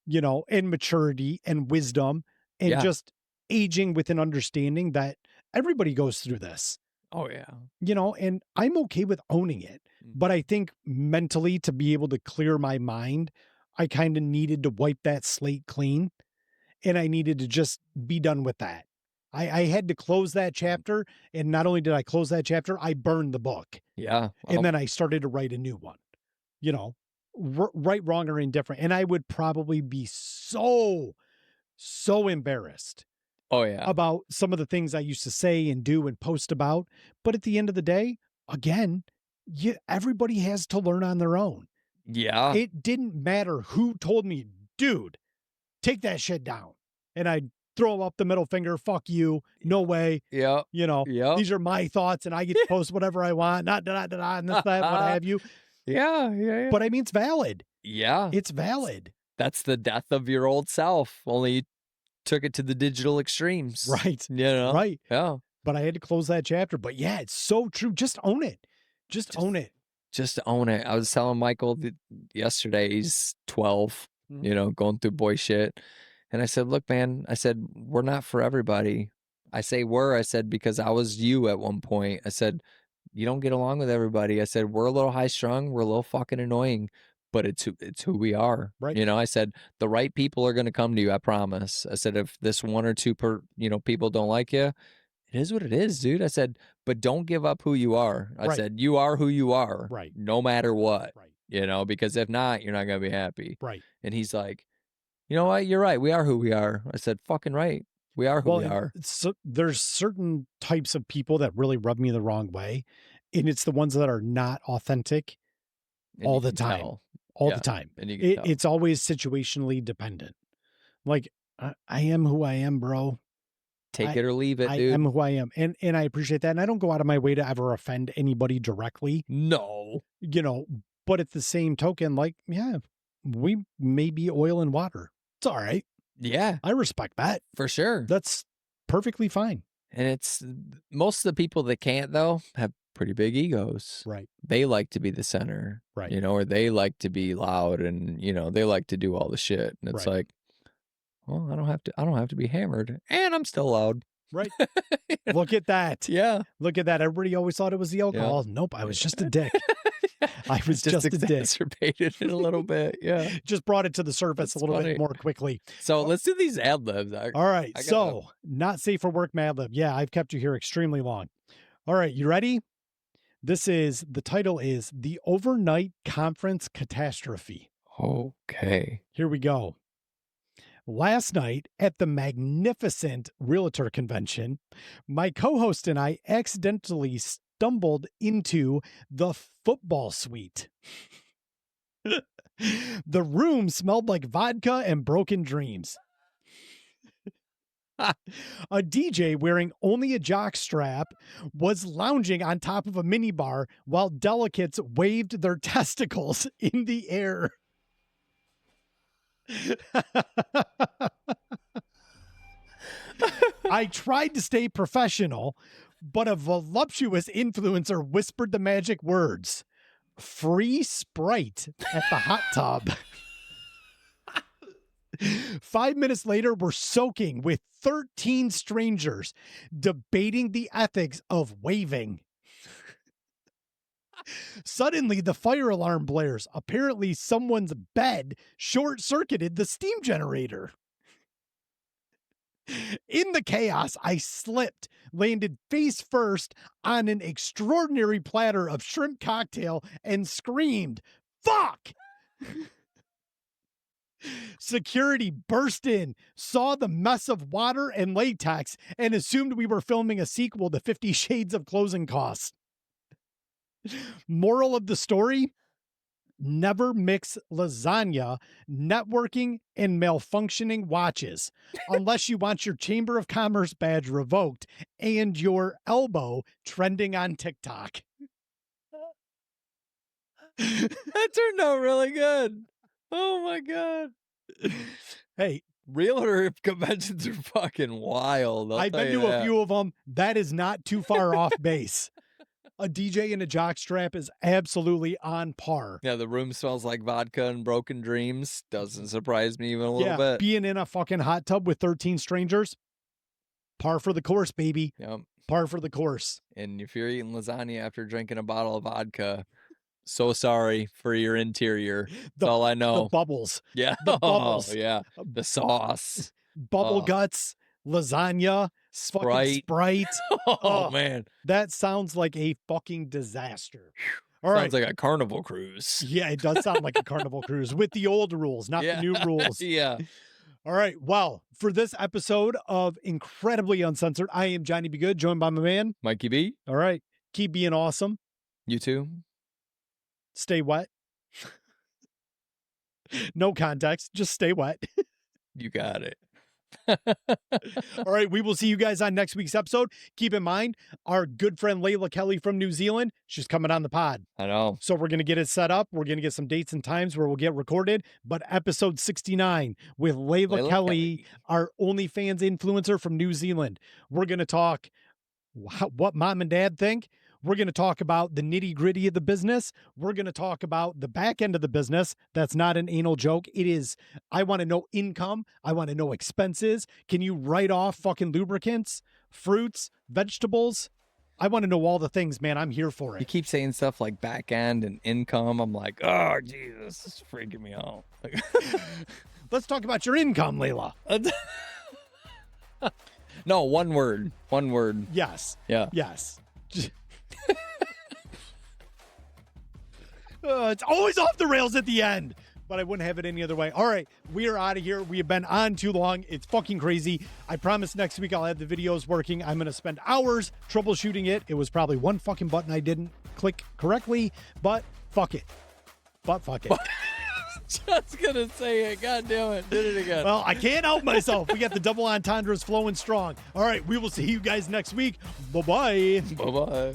you know, and maturity and wisdom and just aging with an understanding that everybody goes through this. Oh yeah. You know, and I'm okay with owning it, but I think mentally, to be able to clear my mind, I kind of needed to wipe that slate clean, and I needed to just be done with that. I had to close that chapter, and not only did I close that chapter, I burned the book. Yeah. And then I started to write a new one, you know, right, wrong, or indifferent. And I would probably be so embarrassed about some of the things I used to say and do and post about. But at the end of the day, again, everybody has to learn on their own. Yeah. It didn't matter who told me, dude, take that shit down. And I'd throw up the middle finger, fuck you, no way. Yeah. You know, these are my thoughts and I get to post whatever I want, and this, that, what have you. Yeah. But I mean, it's valid. Yeah. It's valid. That's the death of your old self. Only you took it to the digital extremes. Right. You know? Right. Yeah. But I had to close that chapter. But yeah, it's so true. Just own it. Just own it. Just own it. I was telling Michael yesterday, he's 12, you know, going through boy shit. And I said, look, man, I said, we're not for everybody. I say were, I said, because I was you at one point. I said, you don't get along with everybody. I said, we're a little high strung. We're a little fucking annoying, but it's who we are. Right. You know, I said, the right people are going to come to you. I promise. I said, if this one or two people don't like you, it is what it is, dude. I said, but don't give up who you are. I Right. said, you are who you are. Right. No matter what. Right. You know, because if not, you're not going to be happy. Right. And he's like, you know what? You're right. We are who we are. I said, fucking right. We are who we are. So there's certain types of people that really rub me the wrong way, and it's the ones that are not authentic And all you the can time. tell. All Yeah, the time. and you can tell. It's always situationally dependent. Like, I am who I am, bro. Take it or leave it, dude. I am who I am. And I appreciate that. And I don't go out of my way to ever offend anybody directly, No. you know, but at the same token, like, yeah, we may be oil and water. It's all right. Yeah, I respect that. for sure. That's perfectly fine. And it's most of the people that can't, though, have pretty big egos. Right. They like to be the center, Right. you know, or they like to be loud, and you know, they like to do all the shit. And it's Right. like, well, I don't have to be hammered, and I'm still loud. Right. Look at that. Yeah. Look at that. Everybody always thought it was the alcohol. Nope. I was just a dick. I was just a dick. Exacerbated it a little bit. Yeah. Just brought it to the surface That's a little funny. bit more quickly. So let's do these ad libs. All right. I gotta- So not safe for work, Madlib. Yeah, I've kept you here extremely long. All right. You ready? The title is The Overnight Conference Catastrophe. Okay. Here we go. Last night at the magnificent realtor convention, my co-host and I accidentally stumbled into the football suite. The room smelled like vodka and broken dreams. A DJ wearing only a jock strap was lounging on top of a minibar while delegates waved their testicles in the air. I tried to stay professional, but a voluptuous influencer whispered the magic words, "Free Sprite" at the hot tub. 5 minutes later, we're soaking with 13 strangers, debating the ethics of waving. Suddenly, the fire alarm blares. Apparently, someone's bed short-circuited the steam generator. In the chaos, I slipped, landed face first on an extraordinary platter of shrimp cocktail, and screamed, "Fuck!" Security burst in, saw the mess of water and latex, and assumed we were filming a sequel to 50 Shades of Closing Costs. Moral of the story: never mix lasagna, networking, and malfunctioning watches unless you want your Chamber of Commerce badge revoked and your elbow trending on TikTok. That turned out really good. Oh my God. Hey, realtor conventions are fucking wild. I've been to a few of them. That is not too far off base. A DJ in a jockstrap is absolutely on par. Yeah, the room smells like vodka and broken dreams. Doesn't surprise me even a little bit. Being in a fucking hot tub with 13 strangers, par for the course, baby. Yep. Par for the course. And if you're eating lasagna after drinking a bottle of vodka, so sorry for your interior. That's all I know. The bubbles. Yeah. The bubbles. Yeah. The sauce. Bubble guts, lasagna, Sprite. Sprite. Oh, man. That sounds like a fucking disaster. All Sounds right. like a carnival cruise. Yeah, it does sound like a carnival cruise with the old rules, not the new rules. Yeah. All right. Well, for this episode of Incredibly Uncensored, I am Johnny B. Good, joined by my man, Mikey B. All right. Keep being awesome. You too. Stay wet. No context. Just stay wet. You got it. All right. We will see you guys on next week's episode. Keep in mind, our good friend Layla Kelly from New Zealand, she's coming on the pod. I know. So we're going to get it set up. We're going to get some dates and times where we'll get recorded. But episode 69 with Layla Kelly, our OnlyFans influencer from New Zealand. We're going to talk what mom and dad think. We're going to talk about the nitty gritty of the business. We're going to talk about the back end of the business. That's not an anal joke. It is, I want to know income. I want to know expenses. Can you write off fucking lubricants? fruits, vegetables. I want to know all the things, man. I'm here for You it. keep saying stuff like back end and income. I'm like, oh, Jesus, this is freaking me out. Let's talk about your income, Layla. No, one word. One word. Yes. Yeah. Yes. It's always off the rails at the end, but I wouldn't have it any other way. All right, we are out of here. We have been on too long. It's fucking crazy. I promise next week I'll have the videos working. I'm going to spend hours troubleshooting it. It was probably one fucking button I didn't click correctly, but fuck it. But fuck it. Just gonna say it. God damn it. Did it again. Well, I can't help myself. We got the double entendres flowing strong. All right, we will see you guys next week. Bye-bye. Bye-bye.